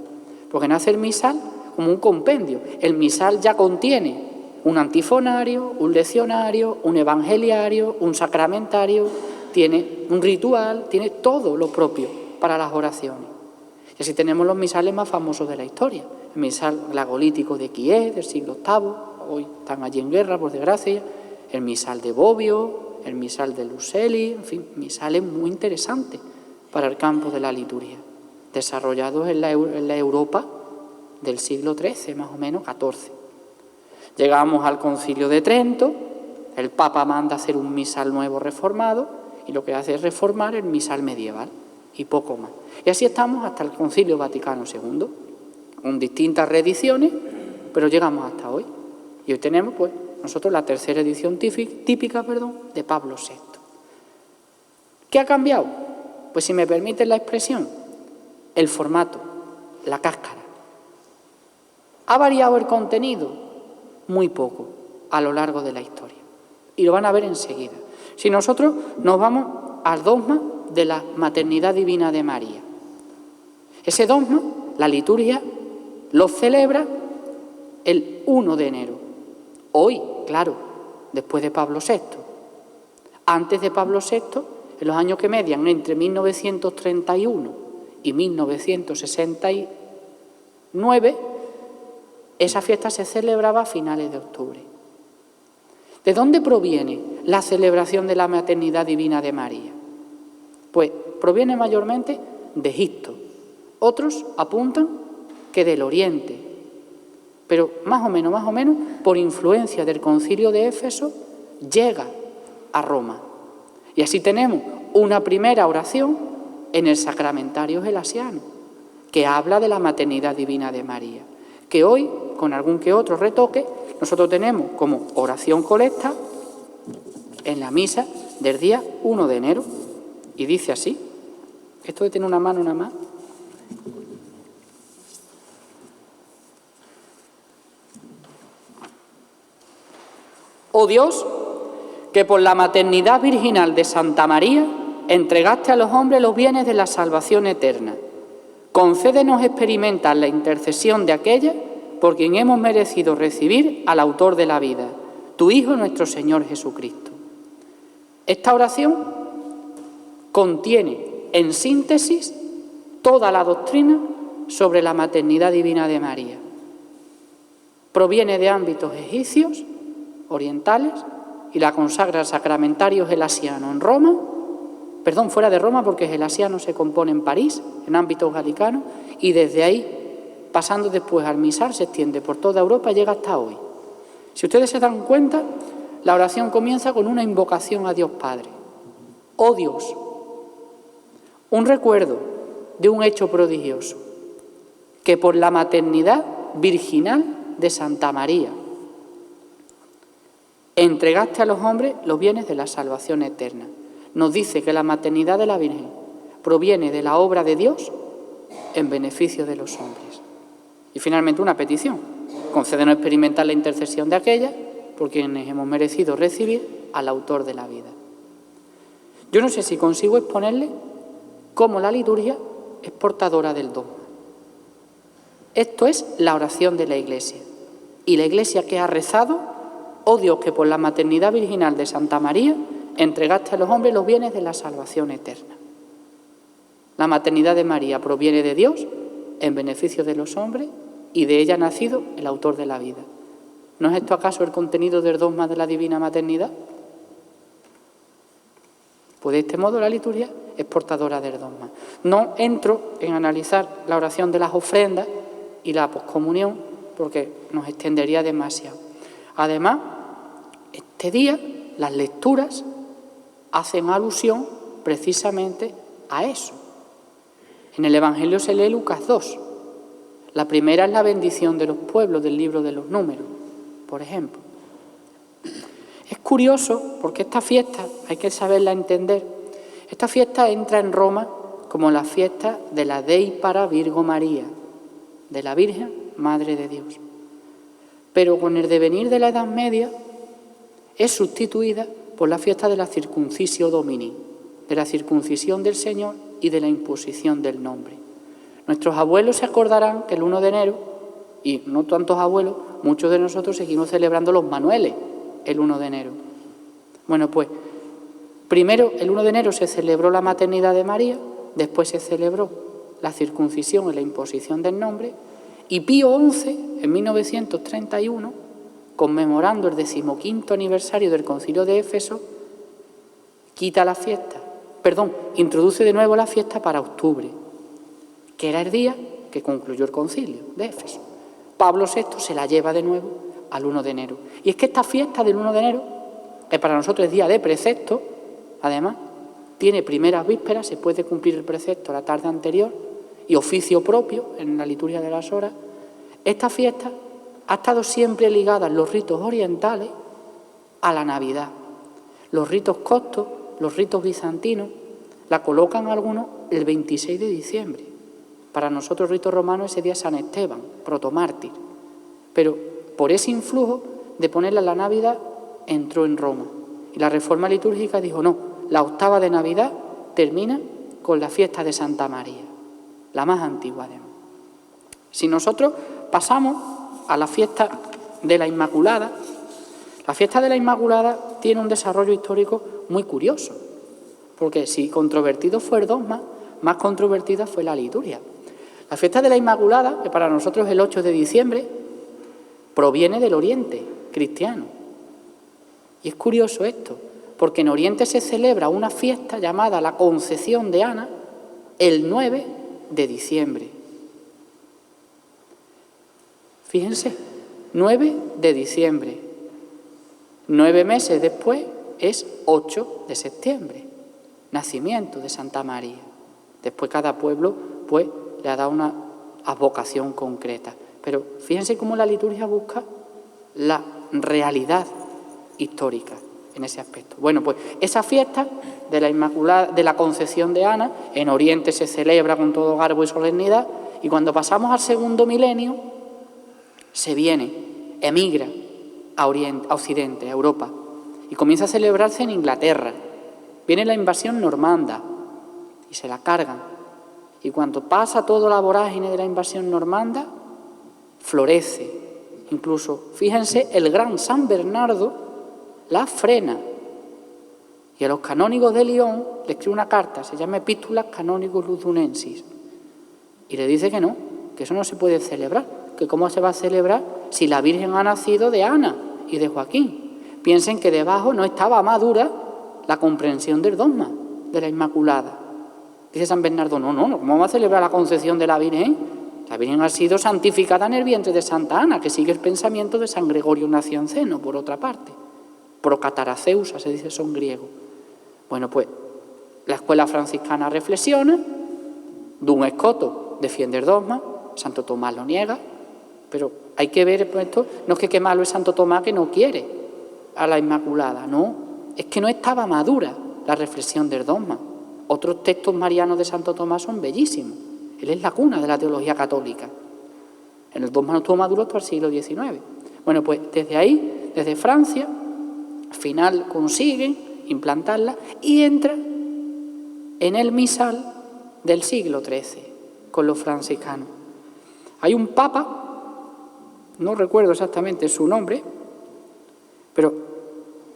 porque nace el misal como un compendio. El misal ya contiene un antifonario, un leccionario, un evangeliario, un sacramentario, tiene un ritual, tiene todo lo propio para las oraciones. Y así tenemos los misales más famosos de la historia. El misal glagolítico de Kiev, del siglo VIII, hoy están allí en guerra, por desgracia, el misal de Bobbio, el misal de Lucelli, en fin, misales muy interesantes para el campo de la liturgia, desarrollados en la Europa del siglo XIII, más o menos, XIV. Llegamos al Concilio de Trento, el Papa manda hacer un misal nuevo reformado y lo que hace es reformar el misal medieval y poco más. Y así estamos hasta el Concilio Vaticano II, con distintas reediciones, pero llegamos hasta hoy. Y hoy tenemos, pues, nosotros la tercera edición típica de Pablo VI. ¿Qué ha cambiado? Pues si me permiten la expresión, el formato, la cáscara. ¿Ha variado el contenido? Muy poco a lo largo de la historia. Y lo van a ver enseguida. Si nosotros nos vamos al dogma de la maternidad divina de María. Ese dogma, la liturgia, lo celebra el 1 de enero. Hoy, claro, después de Pablo VI. Antes de Pablo VI, en los años que median entre 1931 y 1969, esa fiesta se celebraba a finales de octubre. ¿De dónde proviene la celebración de la maternidad divina de María? Pues proviene mayormente de Egipto. Otros apuntan que del Oriente, pero más o menos, por influencia del Concilio de Éfeso, llega a Roma. Y así tenemos una primera oración en el sacramentario gelasiano, que habla de la maternidad divina de María, que hoy, con algún que otro retoque, nosotros tenemos como oración colecta en la misa del día 1 de enero. Y dice así, esto de tener una mano nada más. Oh Dios, que por la maternidad virginal de Santa María entregaste a los hombres los bienes de la salvación eterna, concédenos experimentar la intercesión de aquella por quien hemos merecido recibir al autor de la vida, tu Hijo nuestro Señor Jesucristo. Esta oración contiene, en síntesis, toda la doctrina sobre la maternidad divina de María. Proviene de ámbitos egipcios, orientales, y la consagra el sacramentario gelasiano en Roma, fuera de Roma, porque gelasiano se compone en París, en ámbitos galicanos, y desde ahí, pasando después al misal, se extiende por toda Europa y llega hasta hoy. Si ustedes se dan cuenta, la oración comienza con una invocación a Dios Padre. Oh Dios, un recuerdo de un hecho prodigioso, que por la maternidad virginal de Santa María entregaste a los hombres los bienes de la salvación eterna. Nos dice que la maternidad de la Virgen proviene de la obra de Dios en beneficio de los hombres. Y finalmente una petición: concédenos experimentar la intercesión de aquella por quienes hemos merecido recibir al autor de la vida. Yo no sé si consigo exponerle cómo la liturgia es portadora del dogma. Esto es la oración de la Iglesia. Y la Iglesia que ha rezado: oh Dios, que por la maternidad virginal de Santa María entregaste a los hombres los bienes de la salvación eterna. La maternidad de María proviene de Dios en beneficio de los hombres y de ella ha nacido el autor de la vida. ¿No es esto acaso el contenido del dogma de la divina maternidad? Pues de este modo la liturgia es portadora del dogma. No entro en analizar la oración de las ofrendas y la poscomunión porque nos extendería demasiado. Además, este día las lecturas hacen alusión precisamente a eso. En el Evangelio se lee Lucas 2. La primera es la bendición de los pueblos del libro de los Números, por ejemplo. Es curioso porque esta fiesta, hay que saberla entender, esta fiesta entra en Roma como la fiesta de la Dei para Virgo María, de la Virgen Madre de Dios. Pero con el devenir de la Edad Media es sustituida por la fiesta de la Circuncisio Domini, de la circuncisión del Señor y de la imposición del nombre. Nuestros abuelos se acordarán que el 1 de enero, y no tantos abuelos, muchos de nosotros seguimos celebrando los Manueles el 1 de enero. Bueno, pues primero el 1 de enero se celebró la maternidad de María, después se celebró la circuncisión y la imposición del nombre, y Pío XI, en 1931, conmemorando el 15º aniversario del Concilio de Éfeso, introduce de nuevo la fiesta para octubre, que era el día que concluyó el Concilio de Éfeso. Pablo VI se la lleva de nuevo al 1 de enero. Y es que esta fiesta del 1 de enero, que para nosotros es día de precepto, además, tiene primeras vísperas, se puede cumplir el precepto la tarde anterior, y oficio propio en la liturgia de las horas. Esta fiesta ha estado siempre ligada en los ritos orientales a la Navidad. Los ritos coptos, los ritos bizantinos, la colocan algunos el 26 de diciembre. Para nosotros, el rito romano, ese día es San Esteban, protomártir. Pero por ese influjo de ponerla en la Navidad, entró en Roma. Y la reforma litúrgica dijo, no, la octava de Navidad termina con la fiesta de Santa María, la más antigua además. Si nosotros pasamos a la fiesta de la Inmaculada, la fiesta de la Inmaculada tiene un desarrollo histórico muy curioso, porque si controvertido fue el dogma, más controvertida fue la liturgia. La fiesta de la Inmaculada, que para nosotros es el 8 de diciembre, proviene del Oriente cristiano. Y es curioso esto, porque en Oriente se celebra una fiesta llamada la Concepción de Ana el 9 de diciembre. Fíjense, 9 de diciembre. 9 meses después es 8 de septiembre, nacimiento de Santa María. Después cada pueblo pues le ha dado una advocación concreta. Pero fíjense cómo la liturgia busca la realidad histórica en ese aspecto. Bueno, pues esa fiesta de la Inmaculada, de la Concepción de Ana, en Oriente se celebra con todo garbo y solemnidad, y cuando pasamos al segundo milenio, se viene, emigra a Occidente, a Europa, y comienza a celebrarse en Inglaterra. Viene la invasión normanda y se la cargan. Y cuando pasa toda la vorágine de la invasión normanda, florece. Incluso, fíjense, el gran San Bernardo la frena. Y a los canónigos de Lyon le escribe una carta, se llama Epístola Canonicus Lugdunensis. Y le dice que no, que eso no se puede celebrar. Que cómo se va a celebrar si la Virgen ha nacido de Ana y de Joaquín. Piensen que debajo no estaba madura la comprensión del dogma de la Inmaculada. Dice San Bernardo, no, ¿cómo vamos a celebrar la concepción de la Virgen? La Virgen ha sido santificada en el vientre de Santa Ana, que sigue el pensamiento de San Gregorio Nacianceno, por otra parte. Procataraceusa, se dice eso en griego. Bueno, pues la escuela franciscana reflexiona, Dun Scoto defiende el dogma, Santo Tomás lo niega, pero hay que ver esto, no es que qué malo es Santo Tomás que no quiere a la Inmaculada, no, es que no estaba madura la reflexión del dogma. Otros textos marianos de Santo Tomás son bellísimos. Él es la cuna de la teología católica. En el dogma no estuvo maduro hasta el siglo XIX. Bueno, pues desde ahí, desde Francia, al final consiguen implantarla y entra en el misal del siglo XIII con los franciscanos. Hay un papa, no recuerdo exactamente su nombre, pero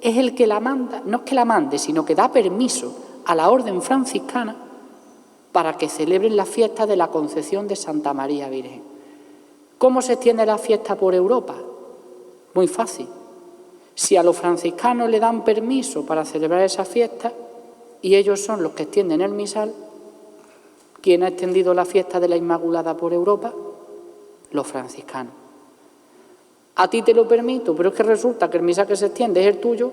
es el que la manda, no es que la mande, sino que da permiso a la orden franciscana para que celebren la fiesta de la Concepción de Santa María Virgen. ¿Cómo se extiende la fiesta por Europa? Muy fácil. Si a los franciscanos le dan permiso para celebrar esa fiesta y ellos son los que extienden el misal, ¿quién ha extendido la fiesta de la Inmaculada por Europa? Los franciscanos. A ti te lo permito, pero es que resulta que el misal que se extiende es el tuyo.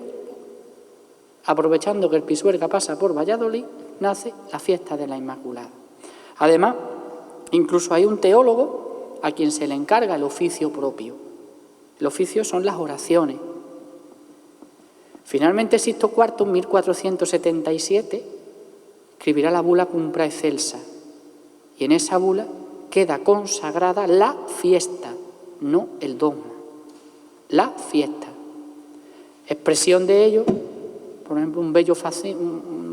Aprovechando que el Pisuerga pasa por Valladolid, nace la fiesta de la Inmaculada. Además, incluso hay un teólogo a quien se le encarga el oficio propio. El oficio son las oraciones. Finalmente, Sixto IV, en 1477, escribirá la bula Cumpra Excelsa. Y en esa bula queda consagrada la fiesta, no el dogma. La fiesta. Expresión de ello, por ejemplo, un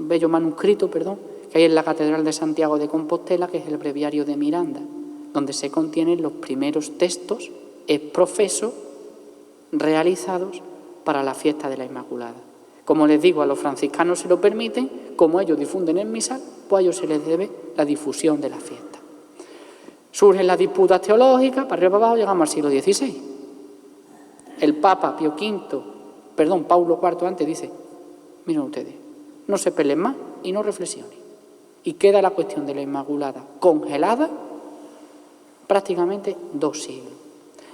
bello manuscrito, que hay en la Catedral de Santiago de Compostela, que es el Breviario de Miranda, donde se contienen los primeros textos ex professo realizados para la fiesta de la Inmaculada. Como les digo, a los franciscanos se lo permiten, como ellos difunden el misal, pues a ellos se les debe la difusión de la fiesta. Surgen las disputas teológicas, para arriba para abajo llegamos al siglo XVI. El Papa Paulo IV antes dice, miren ustedes, no se peleen más y no reflexionen. Y queda la cuestión de la Inmaculada congelada prácticamente 2 siglos.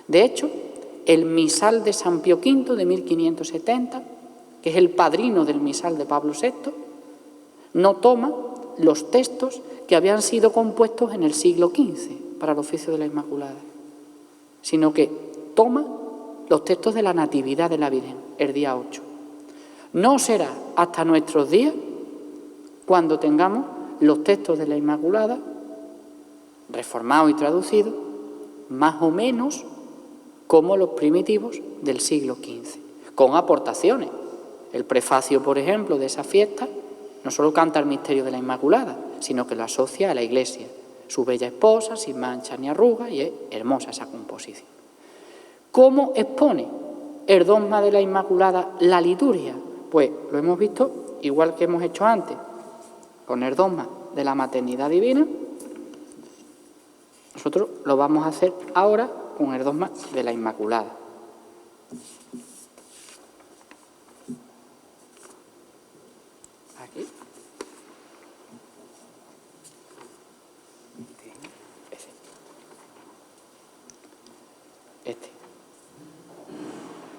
De hecho, el misal de San Pío V de 1570, que es el padrino del misal de Pablo VI, no toma los textos que habían sido compuestos en el siglo XV para el oficio de la Inmaculada, sino que toma los textos de la Natividad de la Virgen, el día 8. No será hasta nuestros días cuando tengamos los textos de la Inmaculada reformados y traducidos, más o menos como los primitivos del siglo XV, con aportaciones. El prefacio, por ejemplo, de esa fiesta no solo canta el misterio de la Inmaculada, sino que lo asocia a la Iglesia, su bella esposa, sin mancha ni arruga, y es hermosa esa composición. ¿Cómo expone el dogma de la Inmaculada la liturgia? Pues lo hemos visto igual que hemos hecho antes, con el dogma de la maternidad divina. Nosotros lo vamos a hacer ahora con el dogma de la Inmaculada. Aquí.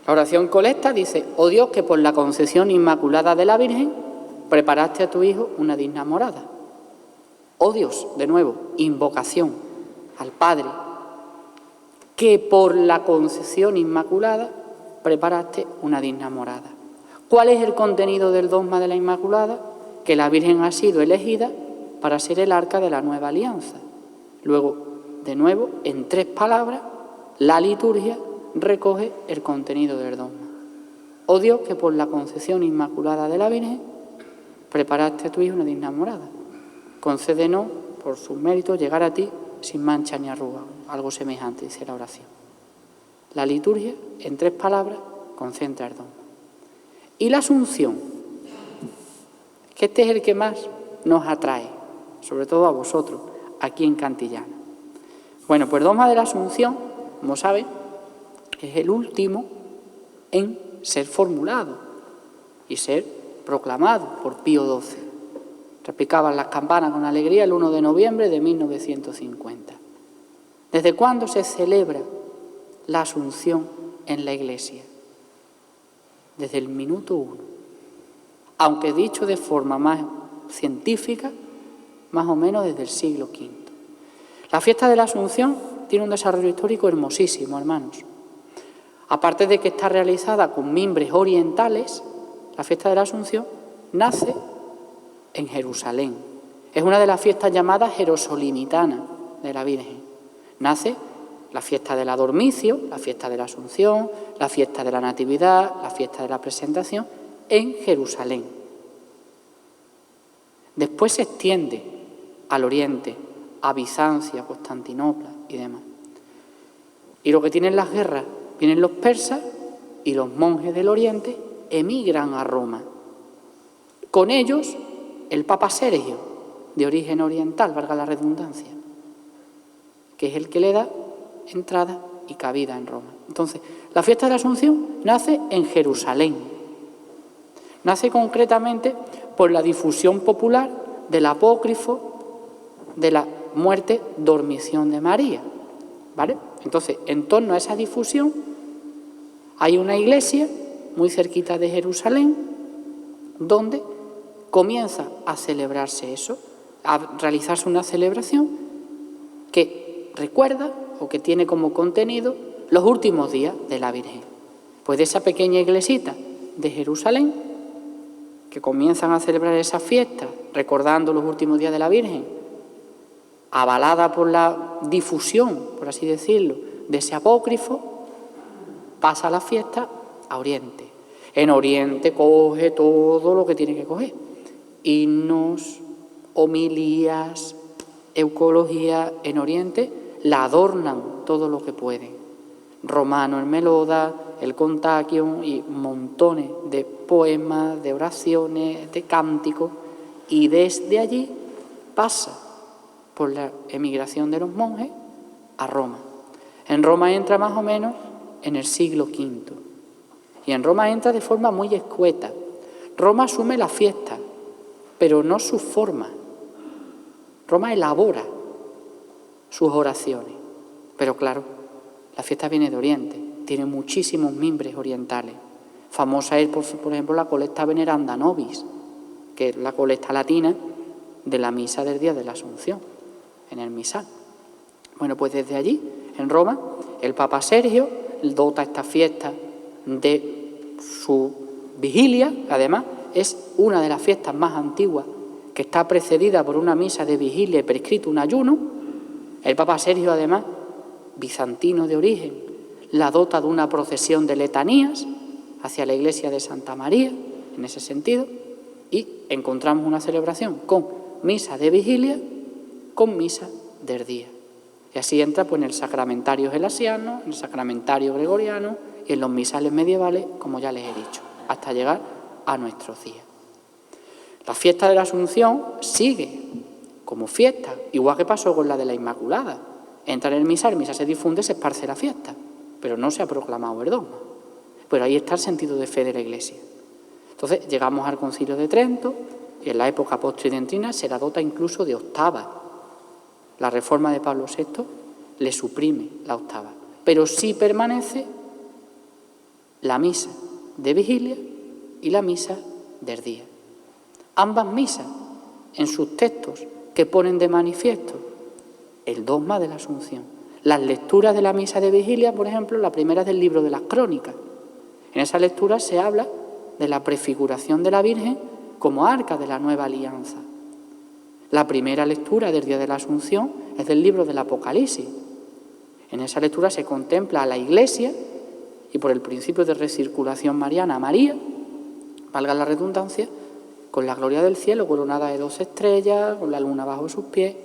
La oración colecta dice: oh Dios, que por la concepción inmaculada de la Virgen preparaste a tu Hijo una digna morada. Oh Dios, de nuevo, invocación al Padre, que por la concepción inmaculada preparaste una digna morada. ¿Cuál es el contenido del dogma de la Inmaculada? Que la Virgen ha sido elegida para ser el arca de la nueva alianza. Luego, de nuevo, en 3 palabras, la liturgia recoge el contenido del dogma. Oh Dios, que por la concepción inmaculada de la Virgen preparaste a tu Hijo una digna morada. Concédenos, por sus méritos, llegar a ti sin mancha ni arruga. Algo semejante, dice la oración. La liturgia, en 3 palabras, concentra el dogma. Y la Asunción, que este es el que más nos atrae, sobre todo a vosotros, aquí en Cantillana. Bueno, pues el dogma de la Asunción, como saben, es el último en ser formulado y ser proclamado por Pío XII. Repicaban las campanas con alegría el 1 de noviembre de 1950. ¿Desde cuándo se celebra la Asunción en la Iglesia? Desde el minuto 1. Aunque dicho de forma más científica, más o menos desde el siglo V. La fiesta de la Asunción tiene un desarrollo histórico hermosísimo, hermanos. Aparte de que está realizada con mimbres orientales, la fiesta de la Asunción nace en Jerusalén. Es una de las fiestas llamadas jerosolimitanas de la Virgen. Nace la fiesta del Adormicio, la fiesta de la Asunción, la fiesta de la Natividad, la fiesta de la Presentación, en Jerusalén. Después se extiende al oriente, a Bizancio, a Constantinopla y demás. Y lo que tienen las guerras, vienen los persas y los monjes del oriente emigran a Roma. Con ellos el Papa Sergio, de origen oriental, valga la redundancia, que es el que le da entrada y cabida en Roma. Entonces, la fiesta de la Asunción nace en Jerusalén. Nace concretamente por la difusión popular del apócrifo de la muerte, dormición de María. ¿Vale? Entonces, en torno a esa difusión, hay una iglesia muy cerquita de Jerusalén donde comienza a celebrarse eso, a realizarse una celebración que recuerda o que tiene como contenido los últimos días de la Virgen. Pues de esa pequeña iglesita de Jerusalén, que comienzan a celebrar esa fiesta recordando los últimos días de la Virgen, avalada por la difusión, por así decirlo, de ese apócrifo, pasa la fiesta a Oriente. En Oriente coge todo lo que tiene que coger. Himnos, homilías, eucología. En Oriente la adornan todo lo que pueden. Romano el Meloda, el Contagion y montones de poemas, de oraciones, de cánticos. Y desde allí pasa por la emigración de los monjes a Roma. En Roma entra más o menos en el siglo V. Y en Roma entra de forma muy escueta. Roma asume la fiesta, pero no su forma. Roma elabora sus oraciones. Pero claro, la fiesta viene de Oriente, tiene muchísimos mimbres orientales. Famosa es, por ejemplo, la colecta veneranda nobis, que es la colecta latina de la misa del día de la Asunción, en el misal. Bueno, pues desde allí, en Roma, el Papa Sergio dota esta fiesta de su vigilia. Además, es una de las fiestas más antiguas, que está precedida por una misa de vigilia y prescrito un ayuno. El Papa Sergio, además, bizantino de origen, la dota de una procesión de letanías hacia la iglesia de Santa María, en ese sentido, y encontramos una celebración con misa de vigilia, con misa del día. Y así entra pues en el sacramentario gelasiano, en el sacramentario gregoriano y en los misales medievales, como ya les he dicho, hasta llegar a nuestros días. La fiesta de la Asunción sigue como fiesta, igual que pasó con la de la Inmaculada. Entra en el misal se difunde, se esparce la fiesta, pero no se ha proclamado el dogma. Pero ahí está el sentido de fe de la Iglesia. Entonces llegamos al Concilio de Trento y en la época postridentina se la dota incluso de octava. La reforma de Pablo VI le suprime la octava, pero sí permanece la misa de vigilia y la misa del día. Ambas misas, en sus textos, que ponen de manifiesto el dogma de la Asunción. Las lecturas de la misa de vigilia, por ejemplo, la primera es del libro de las Crónicas, En esa lectura se habla de la prefiguración de la Virgen como arca de la nueva alianza. La primera lectura del día de la Asunción es del libro del Apocalipsis. En esa lectura se contempla a la Iglesia y por el principio de recirculación mariana a María, valga la redundancia, con la gloria del cielo, coronada de 2 estrellas, con la luna bajo sus pies,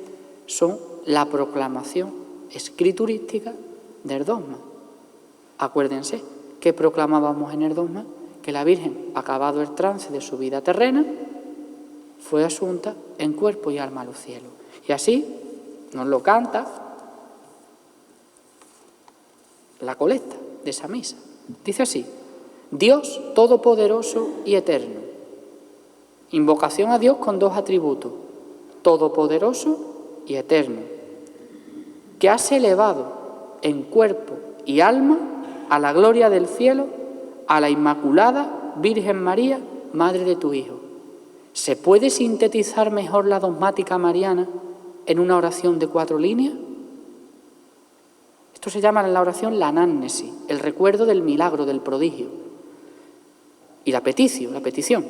son la proclamación escriturística del dogma. Acuérdense que proclamábamos en el dogma que la Virgen, acabado el trance de su vida terrena, fue asunta en cuerpo y alma a los cielos. Y así nos lo canta la colecta de esa misa. Dice así: Dios todopoderoso y eterno. Invocación a Dios con 2 atributos: todopoderoso y eterno, que has elevado en cuerpo y alma a la gloria del cielo a la Inmaculada Virgen María, Madre de tu Hijo. ¿Se puede sintetizar mejor la dogmática mariana en una oración de 4 líneas? Esto se llama en la oración la anámnesis, el recuerdo del milagro, del prodigio. Y la petición.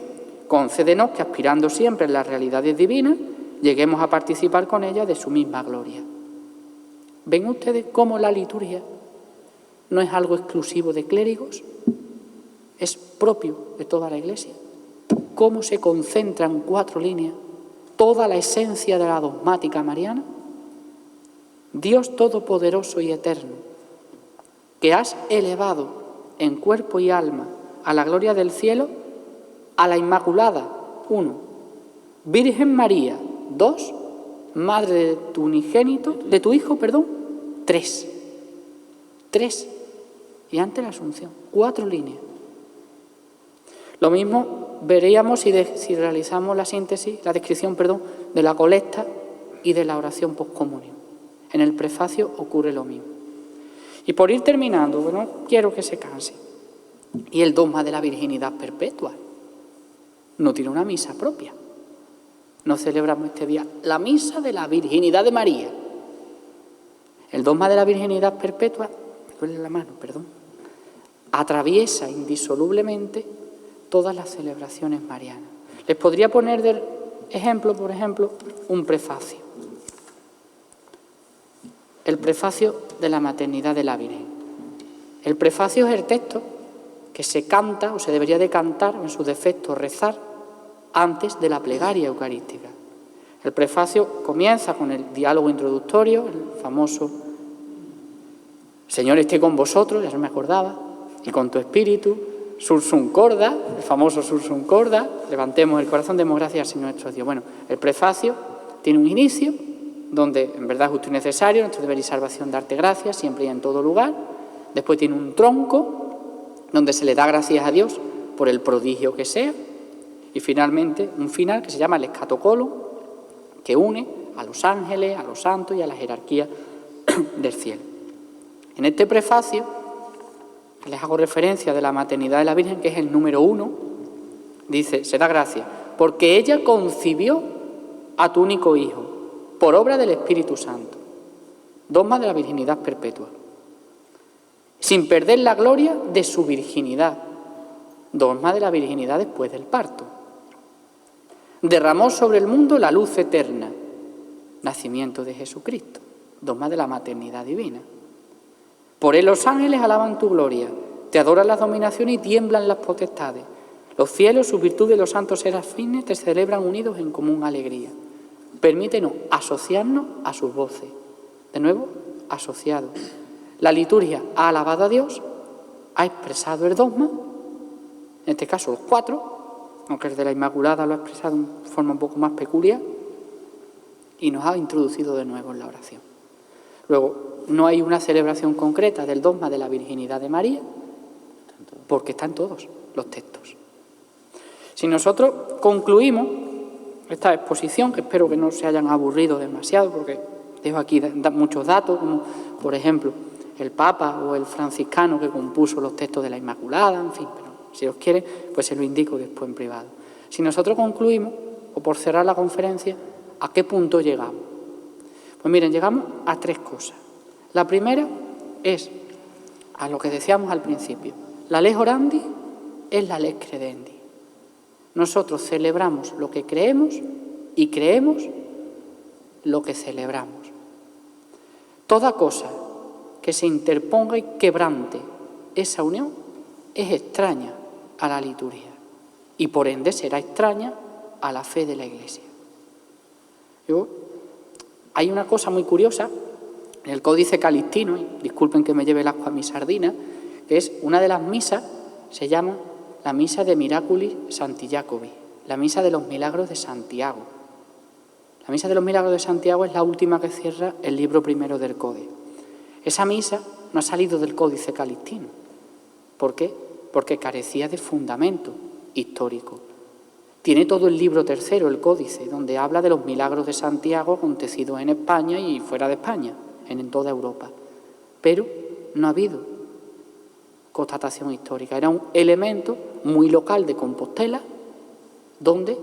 Concédenos que, aspirando siempre en las realidades divinas, lleguemos a participar con ella de su misma gloria. ¿Ven ustedes cómo la liturgia no es algo exclusivo de clérigos? Es propio de toda la Iglesia. ¿Cómo se concentra en 4 líneas toda la esencia de la dogmática mariana? Dios todopoderoso y eterno, que has elevado en cuerpo y alma a la gloria del cielo a la Inmaculada, 1, Virgen María, 2, Madre de tu unigénito, de tu Hijo, 3. Y antes la Asunción, 4 líneas. Lo mismo veríamos si realizamos la descripción de la colecta y de la oración postcomunión. En el prefacio ocurre lo mismo. Y por ir terminando, quiero que se canse. Y el dogma de la virginidad perpetua no tiene una misa propia. No celebramos este día la misa de la virginidad de María. El dogma de la virginidad perpetua, atraviesa indisolublemente todas las celebraciones marianas. Les podría poner de ejemplo, por ejemplo, un prefacio. El prefacio de la maternidad de la Virgen. El prefacio es el texto que se canta o se debería de cantar, en su defecto rezar, antes de la plegaria eucarística. El prefacio comienza con el diálogo introductorio, el famoso Señor esté con vosotros, ya se me acordaba, y con tu espíritu, Sursum Corda, el famoso Sursum Corda, levantemos el corazón, demos gracias al Señor nuestro Dios. Bueno, el prefacio tiene un inicio, donde en verdad es justo y necesario, nuestro deber y salvación darte gracias, siempre y en todo lugar. Después tiene un tronco, donde se le da gracias a Dios por el prodigio que sea. Y finalmente un final que se llama el escatocolo, que une a los ángeles, a los santos y a la jerarquía del cielo. En este prefacio les hago referencia de la maternidad de la Virgen, que es el número 1, dice, se da gracias, porque ella concibió a tu único Hijo, por obra del Espíritu Santo. Dogma de la virginidad perpetua. Sin perder la gloria de su virginidad. Dogma de la virginidad después del parto. Derramó sobre el mundo la luz eterna. Nacimiento de Jesucristo. Dogma de la maternidad divina. Por él los ángeles alaban tu gloria. Te adoran las dominaciones y tiemblan las potestades. Los cielos, sus virtudes y los santos serafines te celebran unidos en común alegría. Permítenos asociarnos a sus voces. De nuevo, asociados. La liturgia ha alabado a Dios, ha expresado el dogma, en este caso los 4, aunque el de la Inmaculada lo ha expresado de forma un poco más peculiar, y nos ha introducido de nuevo en la oración. Luego, no hay una celebración concreta del dogma de la virginidad de María, porque están todos los textos. Si nosotros concluimos esta exposición, que espero que no se hayan aburrido demasiado, porque dejo aquí muchos datos, como por ejemplo el Papa o el franciscano que compuso los textos de la Inmaculada, en fin, pero si os quiere, pues se lo indico después en privado. Si nosotros concluimos, o por cerrar la conferencia, ¿a qué punto llegamos? Pues miren, llegamos a 3 cosas. La primera es a lo que decíamos al principio, La lex orandi es la lex credendi. Nosotros celebramos lo que creemos y creemos lo que celebramos. Toda cosa que se interponga y quebrante esa unión es extraña a la liturgia y por ende será extraña a la fe de la Iglesia. Hay una cosa muy curiosa en el Códice Calixtino, y disculpen que me lleve el agua a mi sardina, que es una de las misas, se llama la Misa de Miraculi Sancti Jacobi, la Misa de los Milagros de Santiago. La Misa de los Milagros de Santiago es la última que cierra el libro primero del Códice. Esa misa no ha salido del Códice Calixtino. ¿Por qué? Porque carecía de fundamento histórico. Tiene todo el libro tercero, el Códice, donde habla de los milagros de Santiago acontecidos en España y fuera de España, en toda Europa. Pero no ha habido constatación histórica. Era un elemento muy local de Compostela, donde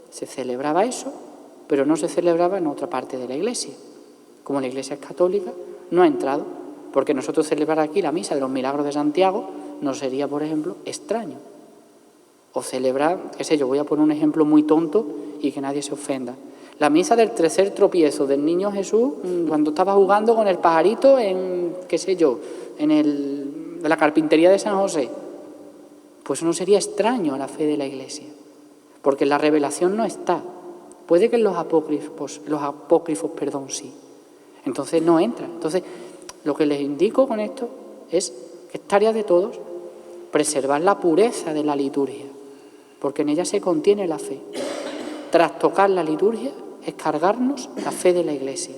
se celebraba eso, pero no se celebraba en otra parte de la Iglesia. Como la Iglesia es católica, no ha entrado, porque nosotros celebrar aquí la misa de los milagros de Santiago nos sería, por ejemplo, extraño. O celebrar, qué sé yo, voy a poner un ejemplo muy tonto y que nadie se ofenda. La misa del tercer tropiezo del niño Jesús cuando estaba jugando con el pajarito en, qué sé yo, en la carpintería de San José. Pues eso no sería extraño a la fe de la Iglesia, porque la revelación no está. Puede que en los apócrifos, sí. Entonces no entra. Entonces, lo que les indico con esto es que es tarea de todos preservar la pureza de la liturgia, porque en ella se contiene la fe. Trastocar la liturgia es cargarnos la fe de la Iglesia.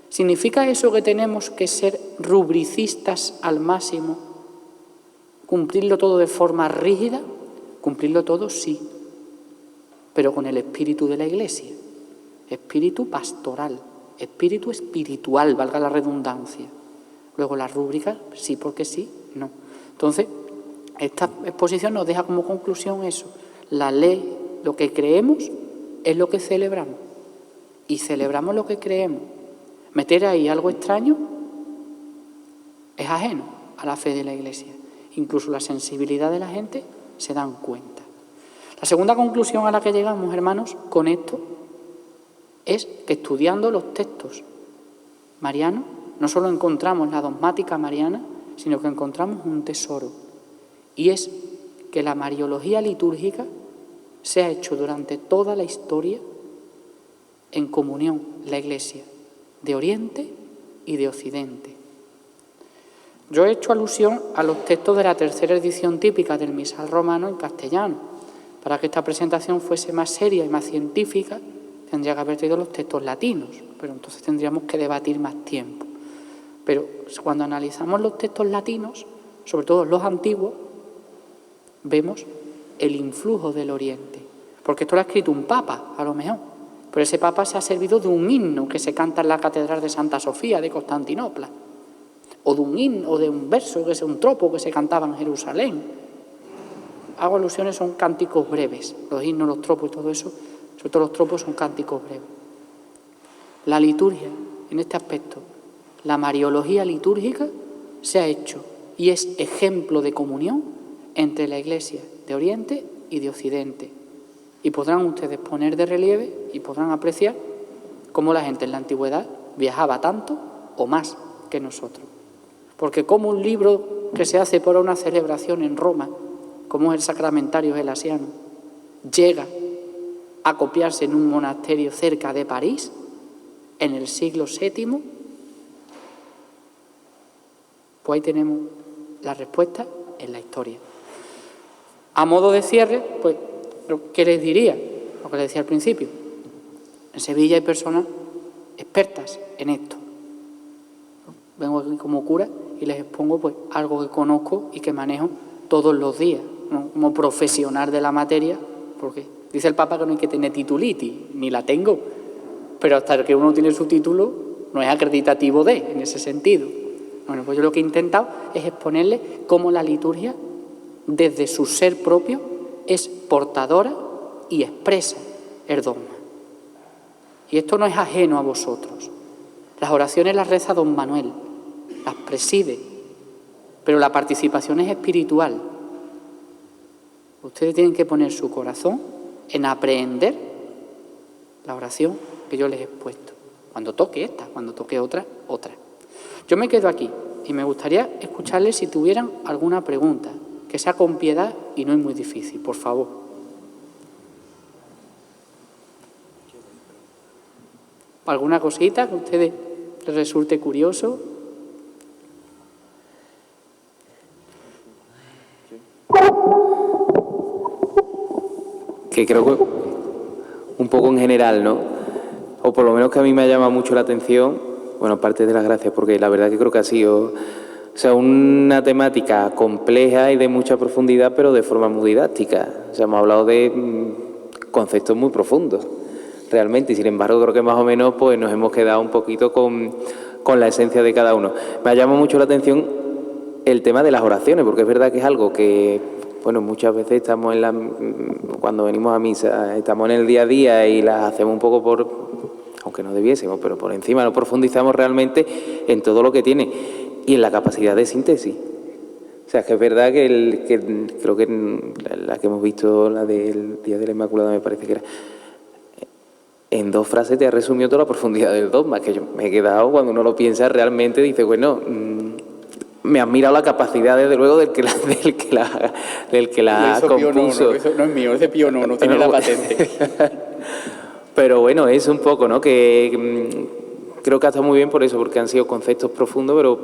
¿Significa eso que tenemos que ser rubricistas al máximo? ¿Cumplirlo todo de forma rígida? Cumplirlo todo sí, pero con el espíritu de la Iglesia, espíritu pastoral, espíritu espiritual, valga la redundancia. Luego la rúbrica, sí porque sí, no. Entonces, esta exposición nos deja como conclusión eso. La ley, lo que creemos, es lo que celebramos. Y celebramos lo que creemos. Meter ahí algo extraño es ajeno a la fe de la Iglesia. Incluso la sensibilidad de la gente se dan cuenta. La segunda conclusión a la que llegamos, hermanos, con esto, es que estudiando los textos marianos, no solo encontramos la dogmática mariana, sino que encontramos un tesoro. Y es que la mariología litúrgica se ha hecho durante toda la historia en comunión la Iglesia de Oriente y de Occidente. Yo he hecho alusión a los textos de la tercera edición típica del Misal Romano en castellano. Para que esta presentación fuese más seria y más científica, tendría que haber traído los textos latinos, pero entonces tendríamos que debatir más tiempo. Pero cuando analizamos los textos latinos, sobre todo los antiguos, vemos el influjo del Oriente. Porque esto lo ha escrito un papa, a lo mejor, pero ese papa se ha servido de un himno que se canta en la Catedral de Santa Sofía de Constantinopla, o de un himno, o de un verso, que es un tropo que se cantaba en Jerusalén. Hago alusiones, son cánticos breves, los himnos, los tropos y todo eso, sobre todo los tropos son cánticos breves. La liturgia, en este aspecto, la mariología litúrgica se ha hecho y es ejemplo de comunión entre la Iglesia de Oriente y de Occidente. Y podrán ustedes poner de relieve y podrán apreciar cómo la gente en la antigüedad viajaba tanto o más que nosotros. Porque como un libro que se hace por una celebración en Roma, como es el Sacramentario Gelasiano, llega a copiarse en un monasterio cerca de París en el siglo VII, pues ahí tenemos la respuesta en la historia. A modo de cierre, pues, ¿qué les diría? Lo que les decía al principio. En Sevilla hay personas expertas en esto. Vengo aquí como cura y les expongo pues algo que conozco y que manejo todos los días, ¿no? Como profesional de la materia, porque dice el Papa que no hay que tener titulitis, ni la tengo, pero hasta que uno tiene su título no es acreditativo en ese sentido. Bueno, pues yo lo que he intentado es exponerles cómo la liturgia, desde su ser propio, es portadora y expresa el dogma. Y esto no es ajeno a vosotros. Las oraciones las reza don Manuel, las preside pero la participación es espiritual. Ustedes tienen que poner su corazón en aprender la oración que yo les he puesto. Cuando toque esta, cuando toque otra, otra. Yo me quedo aquí y me gustaría escucharles si tuvieran alguna pregunta, que sea con piedad y no es muy difícil, por favor. ¿Alguna cosita que a ustedes les resulte curioso? Que creo que un poco en general, ¿no? O por lo menos que a mí me ha llamado mucho la atención, bueno, aparte de las gracias, porque la verdad que creo que ha sido, una temática compleja y de mucha profundidad, pero de forma muy didáctica. Hemos hablado de conceptos muy profundos, realmente, y sin embargo creo que más o menos pues nos hemos quedado un poquito con la esencia de cada uno. Me ha llamado mucho la atención el tema de las oraciones, porque es verdad que es algo que, bueno, muchas veces estamos cuando venimos a misa, estamos en el día a día y las hacemos un poco aunque no debiésemos, pero por encima no profundizamos realmente en todo lo que tiene y en la capacidad de síntesis. O sea, que es verdad que creo que la que hemos visto, la del Día de la Inmaculada, me parece que era, en 2 frases te ha resumido toda la profundidad del dogma, que yo me he quedado, cuando uno lo piensa realmente, dice, bueno, me ha admirado la capacidad, desde luego, del que la compuso. Eso no es mío, es de Pío IX, no tiene la patente. Pero bueno, es un poco, ¿no? Que creo que ha estado muy bien por eso, porque han sido conceptos profundos, pero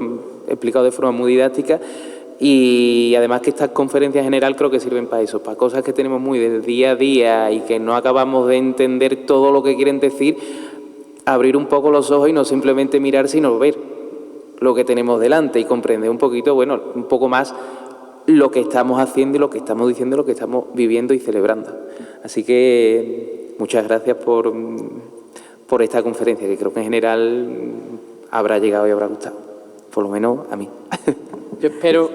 explicados de forma muy didáctica. Y además que estas conferencias en general creo que sirven para eso, para cosas que tenemos muy del día a día y que no acabamos de entender todo lo que quieren decir, abrir un poco los ojos y no simplemente mirar, sino ver lo que tenemos delante y comprender un poquito, bueno, un poco más lo que estamos haciendo y lo que estamos diciendo, lo que estamos viviendo y celebrando. Así que muchas gracias por esta conferencia, que creo que en general habrá llegado y habrá gustado, por lo menos a mí. Yo espero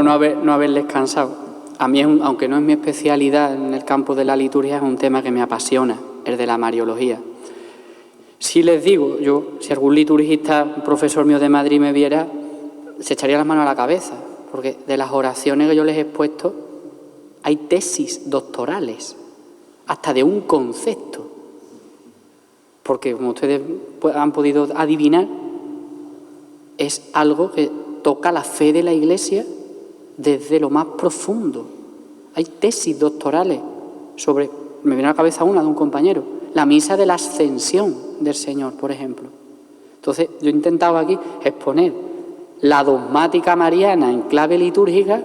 no haberles cansado. A mí, aunque no es mi especialidad en el campo de la liturgia, es un tema que me apasiona, el de la Mariología. Sí les digo, si algún liturgista, un profesor mío de Madrid me viera, se echaría las manos a la cabeza, porque de las oraciones que yo les he expuesto hay tesis doctorales, hasta de un concepto. Porque, como ustedes han podido adivinar, es algo que toca la fe de la Iglesia desde lo más profundo. Hay tesis doctorales sobre, me viene a la cabeza una de un compañero, la misa de la ascensión del Señor, por ejemplo. Entonces, yo he intentado aquí exponer la dogmática mariana en clave litúrgica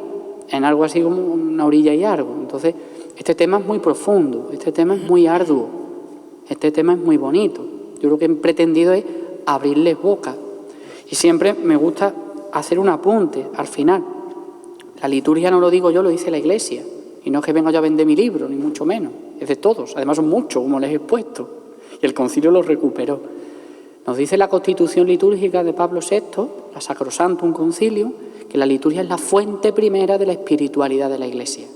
en algo así como una orilla y algo. Entonces, este tema es muy profundo, este tema es muy arduo, este tema es muy bonito. Yo lo que he pretendido es abrirles boca. Y siempre me gusta hacer un apunte al final. La liturgia no lo digo yo, lo dice la Iglesia. Y no es que venga yo a vender mi libro, ni mucho menos. Es de todos. Además son muchos, como les he expuesto. Y el concilio los recuperó. Nos dice la Constitución litúrgica de Pablo VI, la Sacrosanctum Concilium, que la liturgia es la fuente primera de la espiritualidad de la Iglesia.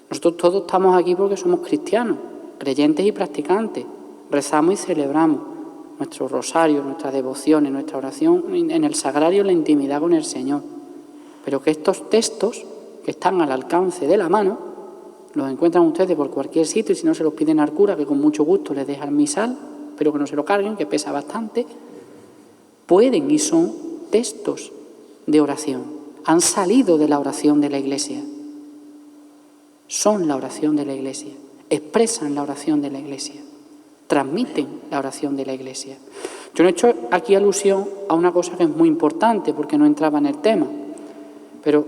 Nosotros todos estamos aquí porque somos cristianos, creyentes y practicantes. Rezamos y celebramos nuestro rosario, nuestras devociones, nuestra oración en el sagrario, en la intimidad con el Señor. Pero que estos textos, que están al alcance de la mano, los encuentran ustedes por cualquier sitio, y si no se los piden al cura, que con mucho gusto les deja el misal, pero que no se lo carguen, que pesa bastante, pueden y son textos de oración. Han salido de la oración de la Iglesia. Son la oración de la Iglesia. Expresan la oración de la Iglesia. Transmiten la oración de la Iglesia. Yo no he hecho aquí alusión a una cosa que es muy importante porque no entraba en el tema, pero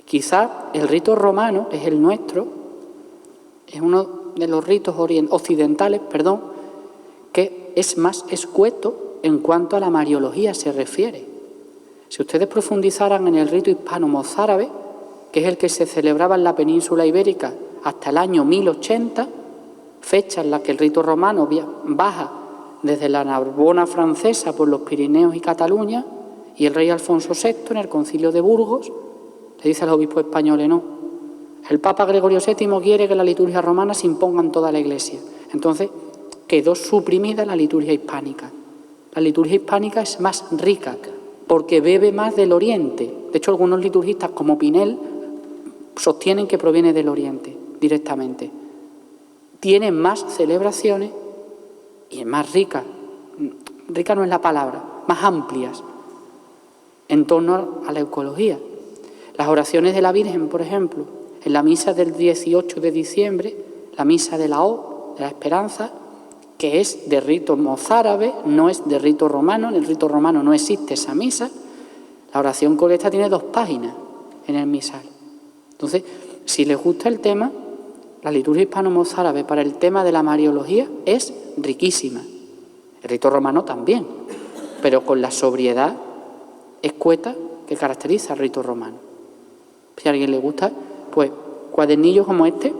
quizá el rito romano es el nuestro, es uno de los ritos occidentales, que es más escueto en cuanto a la Mariología se refiere. Si ustedes profundizaran en el rito hispano-mozárabe, que es el que se celebraba en la península ibérica hasta el año 1080, fecha en la que el rito romano baja desde la Narbona francesa por los Pirineos y Cataluña, y el rey Alfonso VI, en el concilio de Burgos, le dice a los obispos españoles, no, el Papa Gregorio VII quiere que la liturgia romana se imponga en toda la Iglesia. Entonces quedó suprimida la liturgia hispánica. La liturgia hispánica es más rica, porque bebe más del Oriente. De hecho, algunos liturgistas, como Pinel, sostienen que proviene del Oriente directamente. Tiene más celebraciones y es más rica. Rica no es la palabra, más amplias en torno a la eucología. Las oraciones de la Virgen, por ejemplo, en la misa del 18 de diciembre, la misa de la O, de la Esperanza, que es de rito mozárabe, no es de rito romano. En el rito romano no existe esa misa. La oración colecta tiene 2 páginas en el misal. Entonces, si les gusta el tema, la liturgia hispano-mozárabe para el tema de la Mariología es riquísima. El rito romano también, pero con la sobriedad escueta que caracteriza al rito romano. Si a alguien le gusta, pues cuadernillos como este,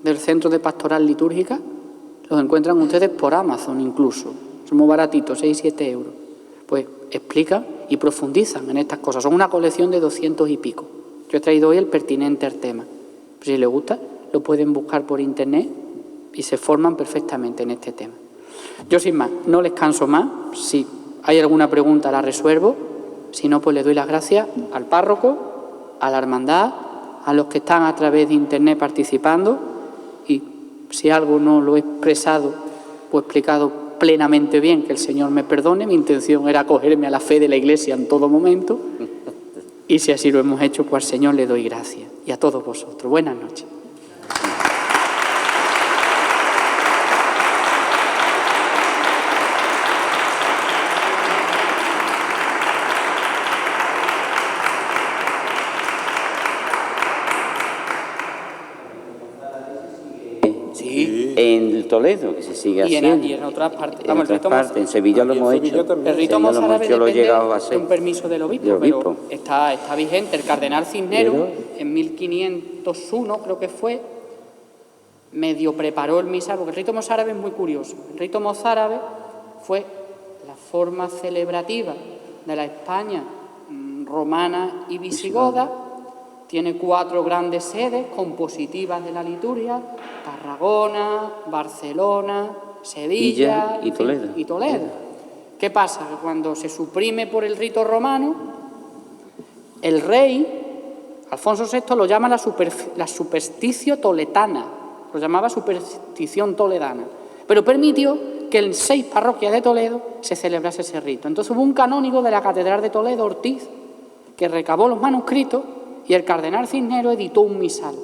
del Centro de Pastoral Litúrgica, los encuentran ustedes por Amazon incluso. Son muy baratitos, 6-7 euros. Pues explican y profundizan en estas cosas. Son una colección de 200 y pico. Yo he traído hoy el pertinente al tema. Pero si les gusta, lo pueden buscar por internet y se forman perfectamente en este tema. Yo sin más, no les canso más. Si hay alguna pregunta la resuelvo. Si no, pues le doy las gracias al párroco, a la hermandad, a los que están a través de internet participando, y si algo no lo he expresado o explicado plenamente bien, que el Señor me perdone. Mi intención era acogerme a la fe de la Iglesia en todo momento, y si así lo hemos hecho, pues al Señor le doy gracias, y a todos vosotros. Buenas noches. En Toledo, que se sigue haciendo. Y en otras partes. En otras partes. En Sevilla lo hemos hecho. El rito mozárabe yo lo he depende llegado a hacer. de un permiso del obispo, pero está vigente. El cardenal Cisneros, en 1501, creo que fue, medio preparó el misal, porque el rito mozárabe es muy curioso. El rito mozárabe fue la forma celebrativa de la España romana y visigoda. Tiene 4 grandes sedes compositivas de la liturgia: Tarragona, Barcelona, Sevilla y Toledo. ¿Qué pasa? Que cuando se suprime por el rito romano, el rey, Alfonso VI, lo llama la supersticio toledana, lo llamaba superstición toledana, pero permitió que en 6 parroquias de Toledo se celebrase ese rito. Entonces hubo un canónigo de la Catedral de Toledo, Ortiz, que recabó los manuscritos, y el cardenal Cisneros editó un misal.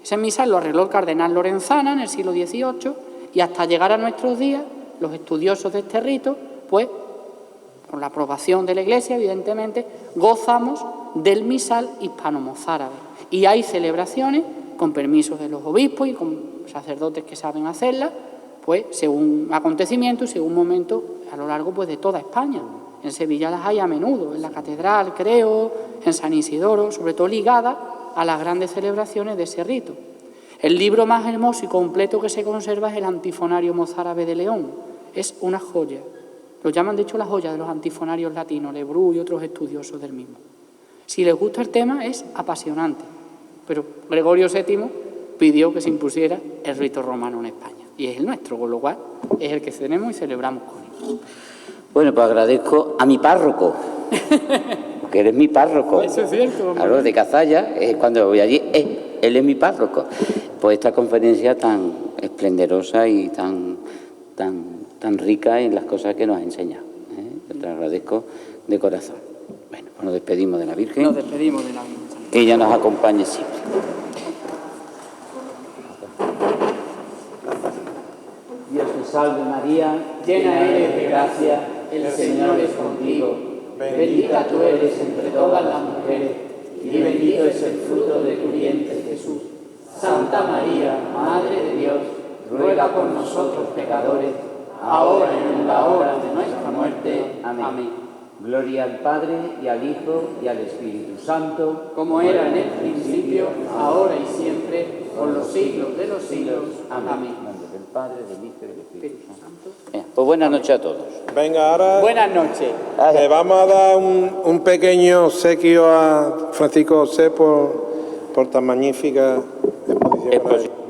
Ese misal lo arregló el cardenal Lorenzana en el siglo XVIII, y hasta llegar a nuestros días, los estudiosos de este rito, pues, con la aprobación de la Iglesia, evidentemente, gozamos del misal hispano-mozárabe. Y hay celebraciones con permisos de los obispos y con sacerdotes que saben hacerlas, pues, según acontecimientos y según momentos a lo largo, pues, de toda España. En Sevilla las hay a menudo, en la catedral, creo, en San Isidoro, sobre todo ligadas a las grandes celebraciones de ese rito. El libro más hermoso y completo que se conserva es el Antifonario Mozárabe de León. Es una joya. Lo llaman, de hecho, la joya de los antifonarios latinos, Lebrú y otros estudiosos del mismo. Si les gusta el tema, es apasionante. Pero Gregorio VII pidió que se impusiera el rito romano en España. Y es el nuestro, con lo cual es el que tenemos y celebramos con él. Bueno, pues agradezco a mi párroco, porque eres mi párroco. Eso es cierto. Claro, de Cazalla, cuando voy allí, él es mi párroco. Pues esta conferencia tan esplendorosa y tan rica en las cosas que nos ha enseñado. Yo te agradezco de corazón. Bueno, pues nos despedimos de la Virgen. Nos despedimos de la Virgen. Que ella nos acompañe siempre. Dios te salve María, llena eres de gracia, el Señor es contigo. Bendita tú eres entre todas las mujeres, y bendito es el fruto de tu vientre, Jesús. Santa María, Madre de Dios, ruega por nosotros pecadores, ahora y en la hora de nuestra muerte. Amén. Gloria al Padre, y al Hijo, y al Espíritu Santo, como era en el principio, ahora y siempre, por los siglos de los siglos. Amén. Del Padre, del Hijo y del Espíritu Santo. Pues buenas noches a todos. Venga, ahora Buenas noches. le vamos a dar un pequeño obsequio a Francisco José por tan magnífica exposición.